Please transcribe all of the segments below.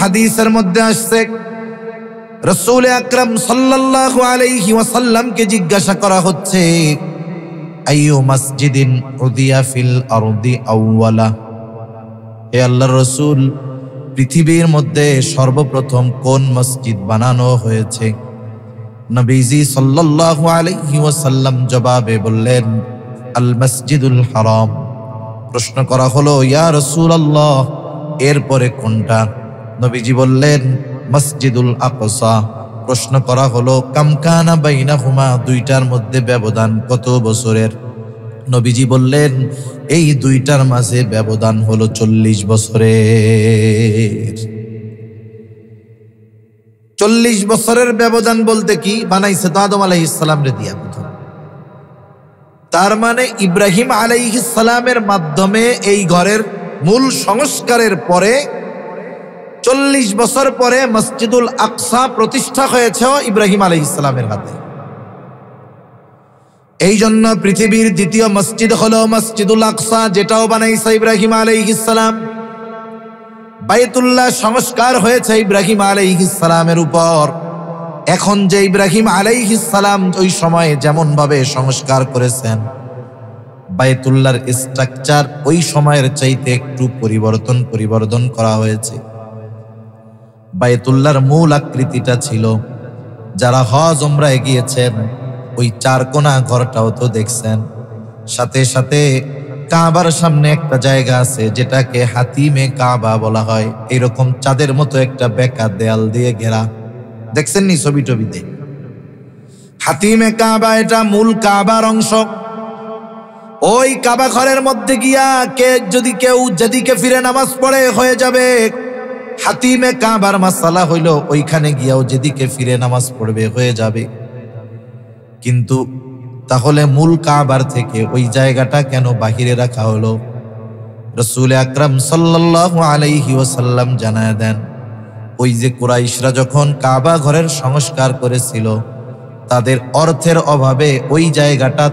হাদিসের মধ্যে আসছে রাসূল আকরাম সাল্লাল্লাহু আলাইহি ওয়াসাল্লামকে জিজ্ঞাসা করা হচ্ছে, আইয়ু মসজিদিন উদিয়া ফিল আরদি আউওয়ালা, হে আল্লাহর রাসূল, পৃথিবীর মধ্যে সর্বপ্রথম কোন মসজিদ বানানো হয়েছে? নবীজি সাল্লাল্লাহু আলাইহি ওয়াসাল্লাম জবাবে বললেন, আল মসজিদুল হারাম। প্রশ্ন করা হলো, ইয়া রাসূলুল্লাহ, এরপরে কোনটা? নবীজি বললেন, মসজিদুল আকসা। প্রশ্ন করা হলো, কাম কানা বাইনাহুমা, দুইটার মধ্যে ব্যবধান কত বছরের? নবীজি বললেন, এই দুইটার মাঝে ব্যবধান হলো 40 বছরের। 40 বছরের ব্যবধান বলতে কি? বানাইছে তো আদম আলাইহিস সালাম রে দিয়া প্রথম। তার মানে ইব্রাহিম আলাইহিস সালামের মাধ্যমে এই ঘরের মূল সংস্কারের পরে 40 বছর পরে মসজিদুল আকসা প্রতিষ্ঠা হয়েছে ইব্রাহিম আলাইহিস সালামের হাতে। এই জন্য পৃথিবীর দ্বিতীয় মসজিদ হলো মসজিদুল আকসা, যেটাও বানাইছে ইব্রাহিম আলাইহিস সালাম। বাইতুল্লাহ সংস্কার হয়েছে ইব্রাহিম আলাইহিস সালামের উপর। এখন যে ইব্রাহিম আলাইহিস সালাম ওই সময়ে যেমন ভাবে সংস্কার করেছেন, বাইতুল্লাহর স্ট্রাকচার ওই সময়ের চাইতে একটু পরিবর্তন করা হয়েছে। বাইতুল্লাহর মূল আকৃতিটা ছিল, যারা হজ উমরায় গিয়েছেন ওই চারকোনা ঘরটাও তো দেখছেন। সাথে সাথে কাবার সামনে একটা জায়গা আছে যেটাকে হাতিমে কাবা বলা হয়। এরকম চাঁদের মতো একটা বেঁকা দেয়াল দিয়ে ঘেরা, দেখছেন নি ছবি টবিতে? হাতিমে কাবা, এটা মূল কাবার অংশ। ওই কাবা ঘরের মধ্যে গিয়া যদি কেউ যেদিকে ফিরে নামাজ পড়ে হয়ে যাবে হাতিমে কাবার। মাসালা হইল ওইখানে গিয়াও যেদিকে ফিরে নামাজ পড়বে হয়ে যাবে। কিন্তু তাহলে মূল কাবার থেকে ওই জায়গাটা কেন বাহিরে রাখা হলো? রাসূল আকরাম সাল্লাল্লাহু আলাইহি ওয়াসাল্লাম জানায় দেন, ওই যে কুরাইশরা যখন কাবা ঘরের সংস্কার করেছিল, তাদের অর্থের অভাবে ওই জায়গাটা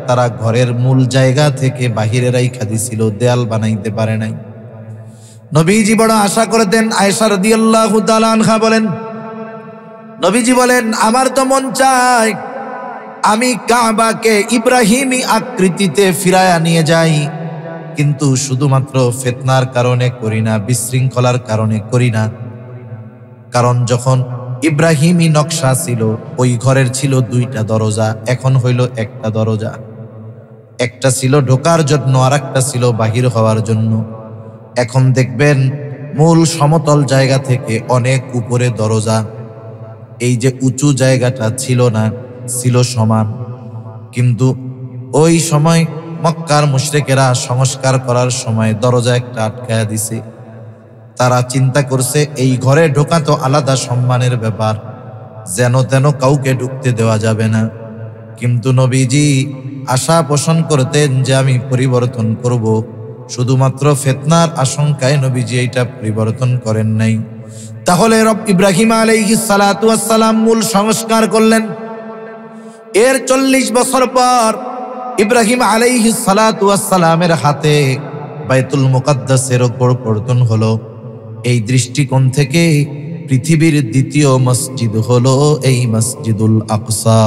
তারা ঘরের মূল জায়গা থেকে বাহিরে রাইখা দিছিল, দেয়াল বানাইতে পারে নাই। নবীজি বড় আশা করতেন। আয়েশা রাদিয়াল্লাহু তাআলা আনহা বলেন, নবীজি বলেন, আমার তো মন চায় আমি কাবাকে ইব্রাহিমী আকৃতিতে ফিরায়া নিয়ে যাই, কিন্তু শুধুমাত্র ফিতনার কারণে করি না, বিশৃঙ্খলার কারণে করি না। কারণ যখন ইব্রাহিমী নকশা ছিল, ওই ঘরের ছিল 2টা দরজা, এখন হইল একটা দরজা। একটা ছিল ঢোকার জন্য আর একটা ছিল বাহির হওয়ার জন্য। এখন দেখবেন মূল সমতল জায়গা থেকে অনেক উপরে দরজা। এই যে উঁচু জায়গাটা ছিল না, ছিল সমান। কিন্তু ওই সময় মক্কার মুশরিকেরা সংস্কার করার সময় দরজা একটা আটকায়া দিছে। তারা চিন্তা করছে এই ঘরে ঢোকা তো আলাদা সম্মানের ব্যাপার, যেন তেন কাউকে ঢুকতে দেওয়া যাবে না। কিন্তু নবীজি আশা পোষণ করতেন যে আমি পরিবর্তন করব। শুধুমাত্র ফিতনার আশঙ্কায় নবীজি এইটা পরিবর্তন করেন নাই। তাহলে ইব্রাহিম আলাইহিস সালাতু ওয়াস সালাম মূল সংস্কার করলেন। এর 40 বছর পর ইব্রাহিম আলাইহিস সালাতু ওয়াস সালামের হাতে বাইতুল মুকাদ্দাসের পরিবর্তন হলো। এই দৃষ্টিকোণ থেকে পৃথিবীর দ্বিতীয় মসজিদ হলো এই মসজিদুল আকসা।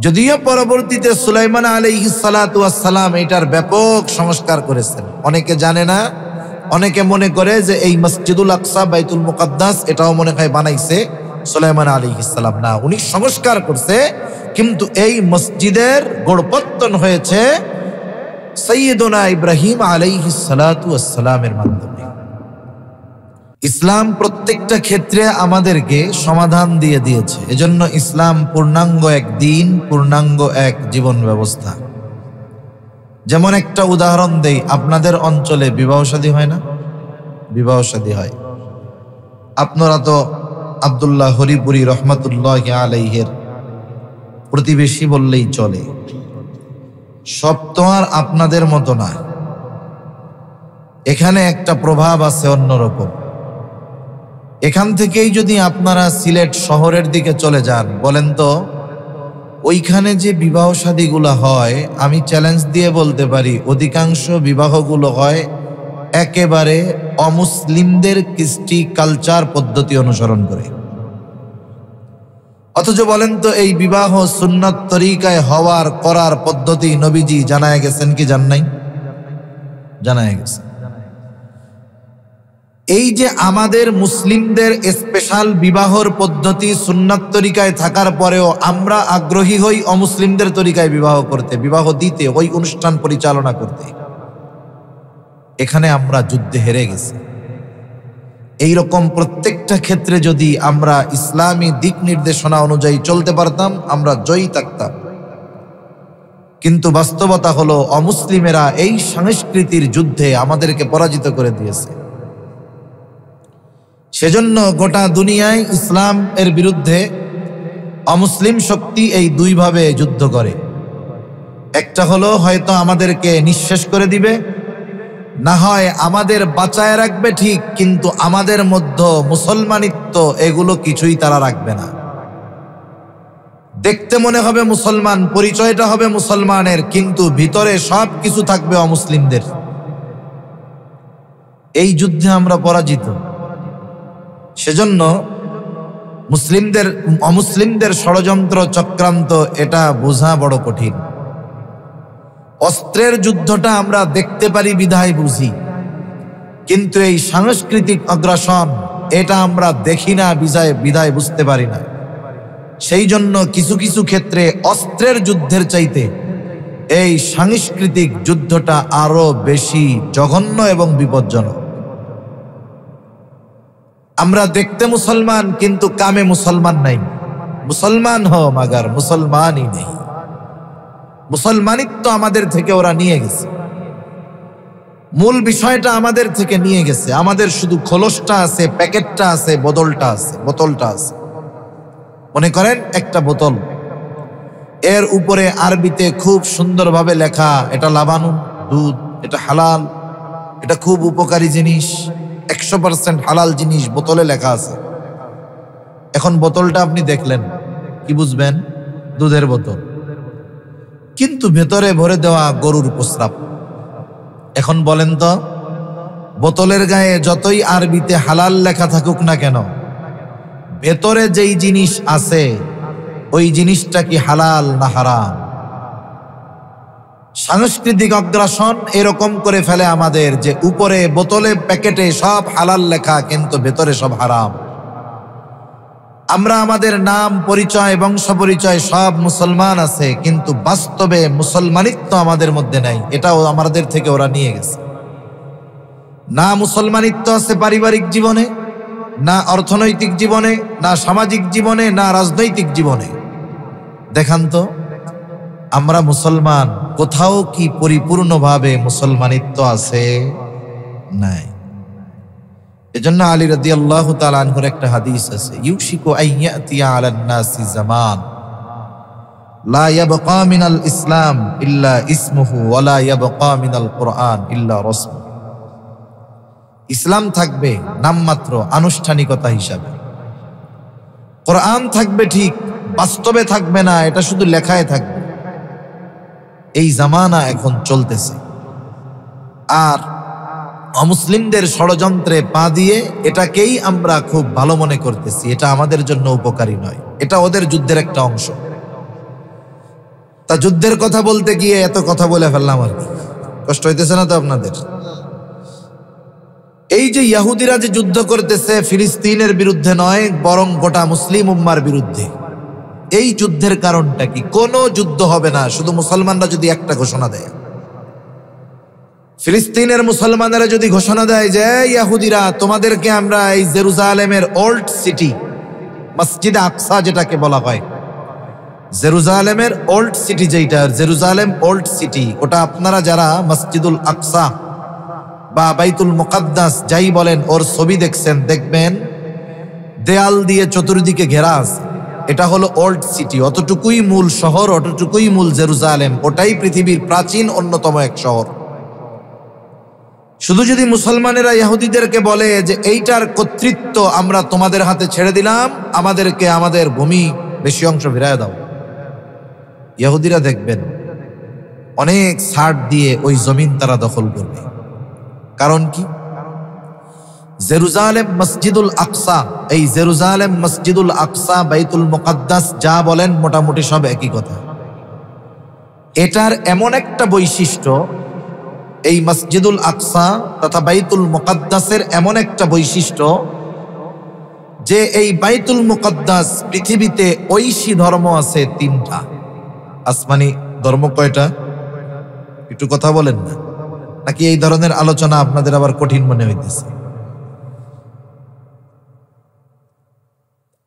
যদিও পরবর্তীতে সুলাইমান আলাইহিস সালাতু ওয়াস সালাম এটার ব্যাপক সংস্কার করেছেন, অনেকে জানে না। অনেকে মনে করে যে এই মসজিদুল আকসা বাইতুল মুকাদ্দাস এটাও মনে হয় বানাইছে সুলাইমান আলাইহিস সালাম। না, উনি সংস্কার করছে, কিন্তু এই মসজিদের গোড়পত্তন হয়েছে সাইয়্যিদুনা ইব্রাহিম আলাইহিস সালাতু ওয়াস সালামের মাধ্যমে। ইসলাম প্রত্যেকটা ক্ষেত্রে আমাদেরকে সমাধান দিয়ে দিয়েছে। এজন্য ইসলাম পূর্ণাঙ্গ এক দিন, পূর্ণাঙ্গ এক জীবন ব্যবস্থা। যেমন একটা উদাহরণ দেই, আপনাদের অঞ্চলে বিবাহ শাদী হয় না? বিবাহ শাদী হয়। আপনারা তো আব্দুল্লাহ হরিপুরি রহমাতুল্লাহ আলাইহির প্রতিবেশী বললেই চলে। সব তো আর আপনাদের মতো না, এখানে একটা প্রভাব আছে অন্যরকম। এখান থেকেই যদি আপনারা সিলেট শহরের দিকে চলে যান, বলেন তো ওইখানে যে বিবাহ শাদীগুলো হয়, আমি চ্যালেঞ্জ দিয়ে বলতে পারি অধিকাংশ বিবাহগুলো হয় একেবারে অমুসলিমদের কৃষ্টি কালচার পদ্ধতি অনুসরণ করে। অথচ বলেন তো, এই বিবাহ সুন্নাত তরিকায় হওয়ার করার পদ্ধতি নবীজি জানায় গেছেন কি জান নাই? জানায় গেছে। এই যে আমাদের মুসলিমদের স্পেশাল বিবাহর পদ্ধতি সুন্নাত তরিকায় থাকার পরেও আমরা আগ্রহী হই অমুসলিমদের তরিকায় বিবাহ করতে, বিবাহ দিতে, ওই অনুষ্ঠান পরিচালনা করতে, এখানে আমরা যুদ্ধে হেরে গেছি। এই রকম প্রত্যেকটা ক্ষেত্রে যদি আমরা ইসলামী দিক নির্দেশনা অনুযায়ী চলতে পারতাম, আমরা জয়ী থাকতাম। কিন্তু বাস্তবতা হলো অমুসলিমেরা এই সংস্কৃতির যুদ্ধে আমাদেরকে পরাজিত করে দিয়েছে। সেজন্য গোটা দুনিয়ায় ইসলাম এর বিরুদ্ধে অমুসলিম শক্তি এই দুইভাবে যুদ্ধ করে। একটা হলো হয়তো আমাদেরকে নিঃশেষ করে দিবে, না হয় আমাদের বাঁচায় রাখবে ঠিক, কিন্তু আমাদের মধ্যে মুসলমানিত্ব এগুলো কিছুই তারা রাখবে না। দেখতে মনে হবে মুসলমান, পরিচয়টা হবে মুসলমানের, কিন্তু ভিতরে সব কিছু থাকবে অমুসলিমদের। এই যুদ্ধে আমরা পরাজিত। সেজন্য অমুসলিমদের ষড়যন্ত্র চক্রান্ত এটা বোঝা বড় কঠিন। অস্ত্রের যুদ্ধটা আমরা দেখতে পারি বিধায় বুঝি, কিন্তু এই সাংস্কৃতিক আগ্রাসন এটা আমরা দেখি না বিধায় বুঝতে পারি না। সেই জন্য কিছু কিছু ক্ষেত্রে অস্ত্রের যুদ্ধের চাইতে এই সাংস্কৃতিক যুদ্ধটা আরো বেশি জঘন্য এবং বিপজ্জনক। আমরা দেখতে মুসলমান কিন্তু কামে মুসলমান নাই। মুসলমান হো মাগার মুসলমানই নেই। মুসলমানিত্ব আমাদের থেকে ওরা নিয়ে গেছে, মূল বিষয়টা আমাদের থেকে নিয়ে গেছে। আমাদের শুধু খোলসটা আছে, প্যাকেটটা আছে, বোতলটা আছে। মনে করেন একটা বোতল, এর উপরে আরবিতে খুব সুন্দরভাবে লেখা এটা লাবানুন দুধ, এটা হালাল, এটা খুব উপকারী জিনিস, 100% হালাল জিনিস বোতলে লেখা আছে। এখন বোতলটা আপনি দেখলেন, কি বুঝবেন? দুধের বোতল, কিন্তু ভেতরে ভরে দেওয়া গরুর প্রস্রাব। এখন বলেন তো, বোতলের গায়ে যতই আরবিতে হালাল লেখা থাকুক না কেন, ভেতরে যেই জিনিস আছে ওই জিনিসটা কি হালাল না হারাম? সাংস্কৃতিক আগ্রাসন এরকম করে ফেলে আমাদের যে উপরে বোতলে প্যাকেটে সব হালাল লেখা, কিন্তু ভেতরে সব হারাম। আমরা আমাদের নাম, পরিচয়, বংশ পরিচয় সব মুসলমান আছে, কিন্তু বাস্তবে মুসলমানিত্ব আমাদের মধ্যে নাই। এটাও আমাদের থেকে ওরা নিয়ে গেছে। না মুসলমানিত্ব আছে পারিবারিক জীবনে, না অর্থনৈতিক জীবনে, না সামাজিক জীবনে, না রাজনৈতিক জীবনে। দেখান তো আমরা মুসলমান, কোথাও কি পরিপূর্ণভাবে মুসলমানিত্ব আছে? নাই। এজন্য আলী রাদিয়াল্লাহু তাআলা আনহুর একটা হাদিস আছে, ইউশিকু আইয়াতিয়া আলান নাসি জামান লা ইয়াবকা মিনাল ইসলাম ইল্লা ইসমুহু ওয়া লা ইয়াবকা মিনাল কুরআন ইল্লা রাসমুহু। ইসলাম থাকবে নামমাত্র, আনুষ্ঠানিকতা হিসাবে। কোরআন থাকবে ঠিক, বাস্তবে থাকবে না, এটা শুধু লেখায় থাকবে। এই জামানা এখন চলতেছে। আর অমুসলিমদের ষড়যন্ত্রে পা দিয়ে এটাকেই আমরা খুব ভালো মনে করতেছি। এটা আমাদের জন্য উপকারী নয়, এটা ওদের যুদ্ধের একটা অংশ। তা যুদ্ধের কথা বলতে গিয়ে এত কথা বলে ফেললাম আর কি, কষ্ট হইতেছে না তো আপনাদের? এই যে ইহুদিরা যে যুদ্ধ করতেছে ফিলিস্তিনের বিরুদ্ধে নয়, বরং গোটা মুসলিম উম্মার বিরুদ্ধে, এই যুদ্ধের কারণটা কি? কোনো যুদ্ধ হবে না শুধু মুসলমানরা যদি একটা ঘোষণা দেয়। ফিলিস্তিনের মুসলমানেরা যদি ঘোষণা দেয় যে ইহুদিরা তোমাদেরকে আমরা এই জেরুজালেমের ওল্ড সিটি, মসজিদে আকসা যেটাকে বলা হয়, জেরুজালেমের ওল্ড সিটি, যেটা জেরুজালেম ওল্ড সিটি, ওটা আপনারা যারা মসজিদুল আকসা বা বাইতুল মুকাদ্দাস যাই বলেন, ওর ছবি দেখছেন, দেখবেন দেয়াল দিয়ে চতুর্দিকে ঘেরা আছে। এটা হলো ওল্ড সিটি, অতটুকুই মূল শহর, অতটুকুই মূল জেরুজালেম, ওটাই পৃথিবীর প্রাচীন অন্যতম এক শহর। শুধু যদি মুসলমানেরা ইহুদিদেরকে বলে যে এইটার কর্তৃত্ব আমরা তোমাদের হাতে ছেড়ে দিলাম, আমাদেরকে আমাদের ভূমি বেশি অংশ ফিরায় দাও, ইহুদিরা দেখবেন অনেক ছাড় দিয়ে ওই জমিন তারা দখল করবে। কারণ কি? জেরুজালেম মসজিদুল আকসা, এই জেরুজালেম মসজিদুল আকসা, বাইতুল মুকাদ্দাস যা বলেন মোটামুটি সব একই কথা। এটার এমন একটা বৈশিষ্ট্য, এই মসজিদুল আকসা তথা বাইতুল মুকাদ্দাসের এমন একটা বৈশিষ্ট্য যে এই বাইতুল মুকাদ্দাস পৃথিবীতে ঐশী ধর্ম আছে 3টা। আসমানি ধর্ম কয়টা? একটু কথা বলেন না, নাকি এই ধরনের আলোচনা আপনাদের আবার কঠিন মনে হইতেছে?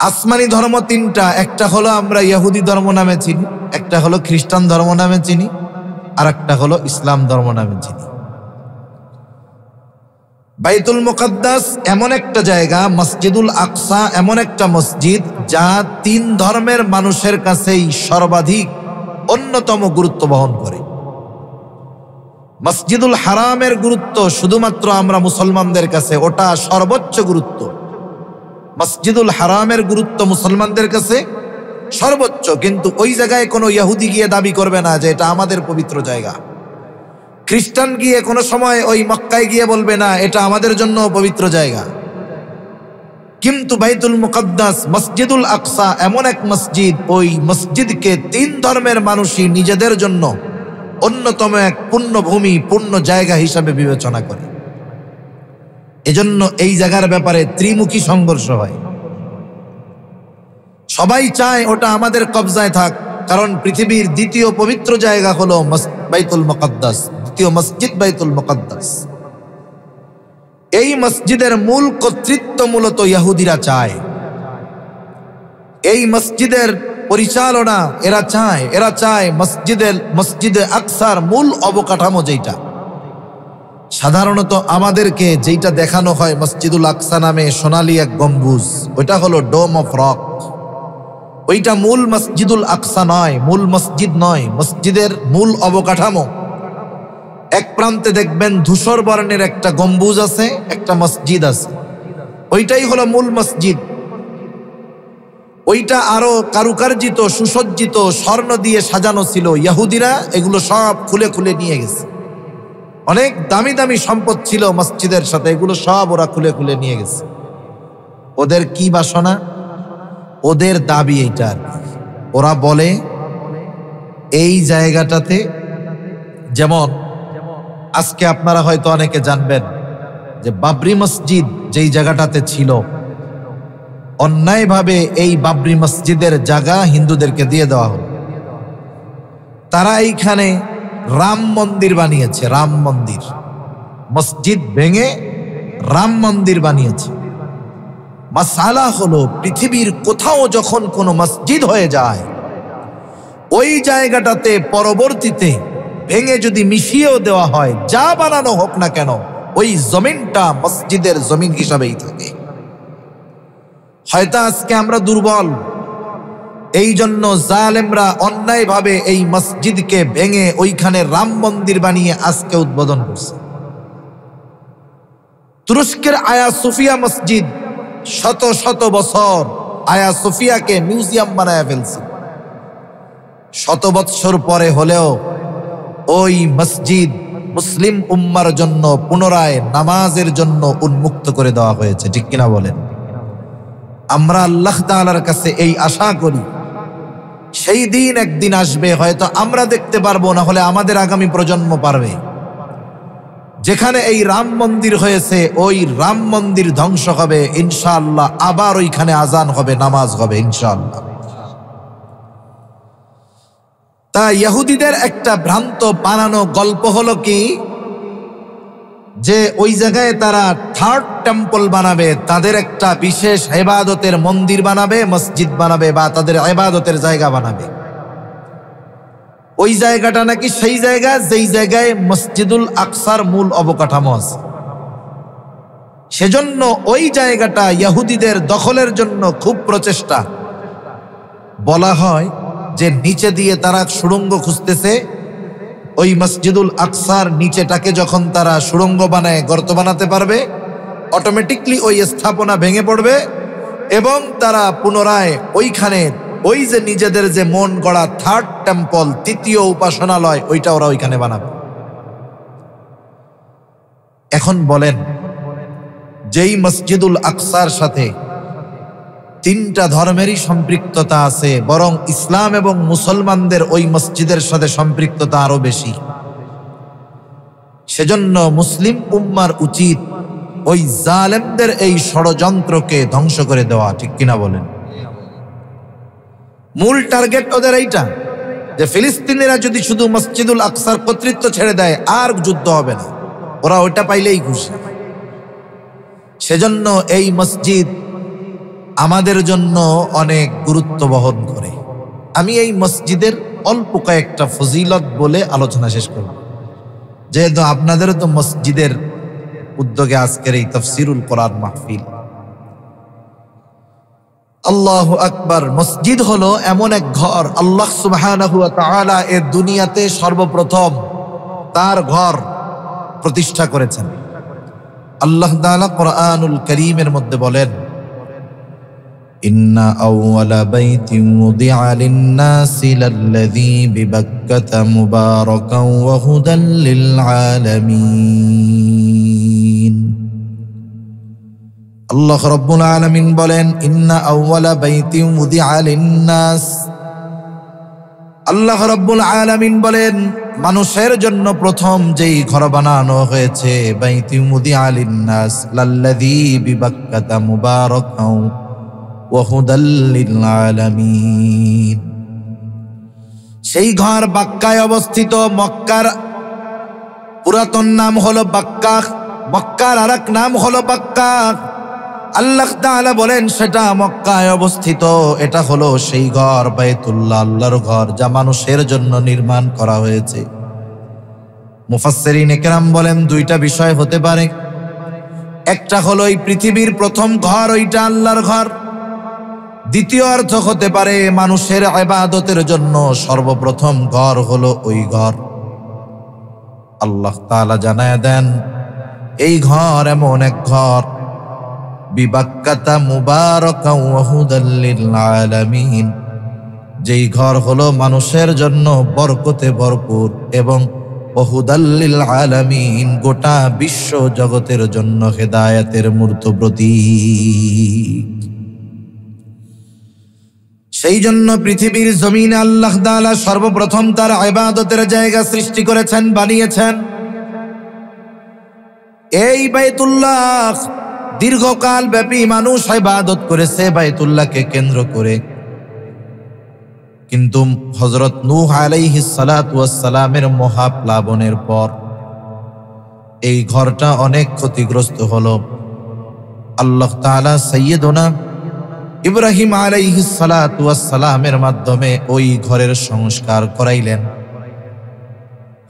আসমানি ধর্ম 3টা। একটা হলো আমরা ইহুদি ধর্ম নামে চিনি, একটা হলো খ্রিস্টান ধর্ম নামে চিনি, আর একটা হলো ইসলাম ধর্ম নামে চিনি। বাইতুল মুকাদ্দাস এমন একটা জায়গা, মসজিদুল আকসা এমন একটা মসজিদ যা 3 ধর্মের মানুষের কাছেই সর্বাধিক অন্যতম গুরুত্ব বহন করে। মসজিদুল হারামের গুরুত্ব শুধুমাত্র আমরা মুসলমানদের কাছে, ওটা সর্বোচ্চ গুরুত্ব। মসজিদুল হারামের গুরুত্ব মুসলমানদের কাছে সর্বোচ্চ, কিন্তু ওই জায়গায় কোনো ইহুদি গিয়ে দাবি করবে না যে এটা আমাদের পবিত্র জায়গা। খ্রিস্টান গিয়ে কোনো সময় ওই মক্কায় গিয়ে বলবে না এটা আমাদের জন্য পবিত্র জায়গা। কিন্তু বাইতুল মুকাদ্দাস মসজিদুল আকসা এমন এক মসজিদ, ওই মসজিদকে 3 ধর্মের মানুষই নিজেদের জন্য অন্যতম এক পুণ্যভূমি, পুণ্য জায়গা হিসাবে বিবেচনা করে। এজন্য এই জায়গার ব্যাপারে ত্রিমুখী সংঘর্ষ হয়। সবাই চায় ওটা আমাদের কবজায় থাক, কারণ পৃথিবীর দ্বিতীয় পবিত্র জায়গা হলো বাইতুল মুকাদ্দাস, দ্বিতীয় মসজিদ বাইতুল মুকাদ্দাস। এই মসজিদের মূল কর্তৃত্ব মূলত ইহুদিরা চায়। এই মসজিদের পরিচালনা এরা চায় মসজিদে আকসার মূল অবকাঠামো যেটা সাধারণত আমাদেরকে যেটা দেখানো হয় মসজিদুল আকসা নামে সোনালী এক গম্বুজ, ওইটা হলো ডোম অফ রক। ওইটা মূল মসজিদুল আকসা নয়, মূল মসজিদ নয়। মসজিদের মূল অবকাঠামো এক প্রান্তে দেখবেন ধূসর বর্ণের একটা গম্বুজ আছে, একটা মসজিদ আছে, ওইটাই হলো মূল মসজিদ। ওইটা আরো কারুকার্জিত, সুসজ্জিত, স্বর্ণ দিয়ে সাজানো ছিল। ইহুদিরা এগুলো সব খুলে খুলে নিয়ে গেছে। অনেক দামি দামি সম্পদ ছিল মসজিদের সাথে, এগুলো সব ওরা খুলে খুলে নিয়ে গেছে। ওদের কি বাসনা, ওদের দাবি এইটা। ওরা বলে এই জায়গাটাতে, যেমন আজকে আপনারা হয়তো অনেকে জানবেন যে বাবরি মসজিদ যেই জায়গাটাতে ছিল, অন্যায়ভাবে এই বাবরি মসজিদের জায়গা হিন্দুদেরকে দিয়ে দেওয়া হলো। তারা এইখানে রাম মন্দির বানিয়েছে, রাম মন্দির। মসজিদ ভেঙে রাম মন্দির বানিয়েছে। মাসালা হলো পৃথিবীর কোথাও যখন কোনো মসজিদ হয়ে যায়, ওই জায়গাটাতে পরবর্তীতে ভেঙে যদি মিশিয়েও দেওয়া হয়, যা বানানো হোক না কেন, ওই জমিনটা মসজিদের জমিন হিসাবেই থাকে। হয়তো আজকে আমরা দুর্বল, এই জন্য জালেমরা অন্যায়ভাবে এই মসজিদকে ভেঙে ওইখানে রাম মন্দির বানিয়ে আজকে উদ্বোধন করছে। তুরস্কের আয়া সোফিয়া মসজিদ শত শত বছর আয়া সোফিয়াকে মিউজিয়াম বানায় ফেলছে। শত বৎসর পরে হলেও ওই মসজিদ মুসলিম উম্মার জন্য পুনরায় নামাজের জন্য উন্মুক্ত করে দেওয়া হয়েছে। ঠিক কিনা বলেন? আমরা আল্লাহ তাআলার কাছে এই আশা করি সেই দিন একদিন আসবে, হয়তো আমরা দেখতে পারবো না, হলে আমাদের আগামী প্রজন্ম পারবে, যেখানে এই রাম মন্দির হয়েছে ওই রাম মন্দির ধ্বংস হবে ইনশাআল্লাহ, আবার ওইখানে আজান হবে, নামাজ হবে ইনশাআল্লাহ। তা ইহুদিদের একটা ভ্রান্ত বানানো গল্প হলো কি, যে ওই জায়গায় তারা 3rd টেম্পল বানাবে, তাদের একটা বিশেষ ইবাদতের মন্দির বানাবে, মসজিদ বানাবে, বা তাদের ইবাদতের জায়গা বানাবে। ওই জায়গাটা নাকি সেই জায়গা যেই জায়গায় মসজিদুল আকসার মূল অবকাঠামো আছে। সেজন্য ওই জায়গাটা ইহুদিদের দখলের জন্য খুব প্রচেষ্টা। বলা হয় যে নিচে দিয়ে তারা সুড়ঙ্গ খুঁজতেছে, ওই মসজিদুল আকসার নিচেটাকে যখন তারা সুড়ঙ্গ বানায় গর্ত বানাতে পারবে, অটোমেটিকলি ওই স্থাপনা ভেঙে পড়বে এবং তারা পুনরায় ওইখানে ওই যে নিজেদের যে মন গড়া 3rd টেম্পল, 3য় উপাসনালয়, ওইটা ওরা ওইখানে বানাবে। এখন বলেন, যেই মসজিদুল আকসার সাথে তিনটা ধর্মেরই সম্পৃক্ততা আছে, বরং ইসলাম এবং মুসলমানদের ওই মসজিদের সাথে সম্পৃক্ততা আরো বেশি। সেজন্য মুসলিম উম্মার উচিত ওই জালেমদের এই ষড়যন্ত্রকে ধ্বংস করে দেওয়া, ঠিক কিনা বলেন? মূল টার্গেট ওদের এইটা যে ফিলিস্তিনিরা যদি শুধু মসজিদুল আকসার কর্তৃত্ব ছেড়ে দেয় আর যুদ্ধ হবে না, ওরা ওইটা পাইলেই খুশি। সেজন্য এই মসজিদ আমাদের জন্য অনেক গুরুত্ব বহন করে। আমি এই মসজিদের অল্প কয়েকটা ফজিলত বলে আলোচনা শেষ করব, যেহেতু আপনাদেরও তো মসজিদের উদ্যোগে আজকের এই তাফসিরুল কোরআন মাহফিল। আল্লাহু আকবার। মসজিদ হলো এমন এক ঘর, আল্লাহ সুবহানাহু ওয়া তাআলা এই দুনিয়াতে সর্বপ্রথম তার ঘর প্রতিষ্ঠা করেছেন। আল্লাহ তাআলা কোরআনুল কারীমের মধ্যে বলেন, ইন্না আউওয়ালা বাইতিন উযিআ লিন-নাসি লাল্লাযী বিবাক্কাতা মুবারাকান ওয়া হুদাল লিল আলামিন। আল্লাহ রাব্বুল আলামিন বলেন, ইন্না আউওয়ালা বাইতিন উযিআ লিন-নাস। আল্লাহ রাব্বুল আলামিন বলেন, মানুষের জন্য প্রথম যেই ঘর বানানো হয়েছে, বাইতিন উযিআ লিন-নাস লাল্লাযী বিবাক্কাতা মুবারাকান ওয়া হুদাল লিল আলামিন। সেই ঘর বাক্কায় অবস্থিত। মক্কার পুরাতন নাম হলো বাক্কা, মক্কার আরেক নাম হলো বাক্কা। আল্লাহ তাআলা বলেন সেটা মক্কায় অবস্থিত। এটা হলো সেই ঘর বাইতুল্লাহ, আল্লাহর ঘর, যা মানুষের জন্য নির্মাণ করা হয়েছে। মুফাসসিরিন ইকরাম বলেন দুইটা বিষয় হতে পারে। একটা হলো এই পৃথিবীর প্রথম ঘর, ওইটা আল্লাহর ঘর। দ্বিতীয় অর্থ হতে পারে মানুষের ইবাদতের জন্য সর্বপ্রথম ঘর হলো ওই ঘর। আল্লাহ তাআলা জানায় দেন এই ঘর এমন এক ঘর, বিবাক্কাতা মুবারাকান ওয়া হুদাল লিল আলামিন, যেই ঘর হলো মানুষের জন্য বরকতে ভরপুর এবং ওয়া হুদাল লিল আলামিন, গোটা বিশ্ব জগতের জন্য হেদায়েতের মূর্ত প্রতীক। সেই জন্য পৃথিবীর জমিনে আল্লাহ তাআলা সর্বপ্রথম তার ইবাদতের জায়গা সৃষ্টি করেছেন, বানিয়েছেন। এই বাইতুল্লাহ দীর্ঘকাল ব্যাপী মানুষ ইবাদত করেছে বাইতুল্লাহকে কেন্দ্র করে। কিন্তু হযরত নূহ আলাইহিস সালাতু ওয়াস সালামের মহাপ্লাবনের পর এই ঘরটা অনেক ক্ষতিগ্রস্ত হলো। আল্লাহ তাআলা সাইয়্যিদুনা ইব্রাহিম আলাইহিস সালাতু ওয়াস সালামের মাধ্যমে ওই ঘরের সংস্কার করাইলেন।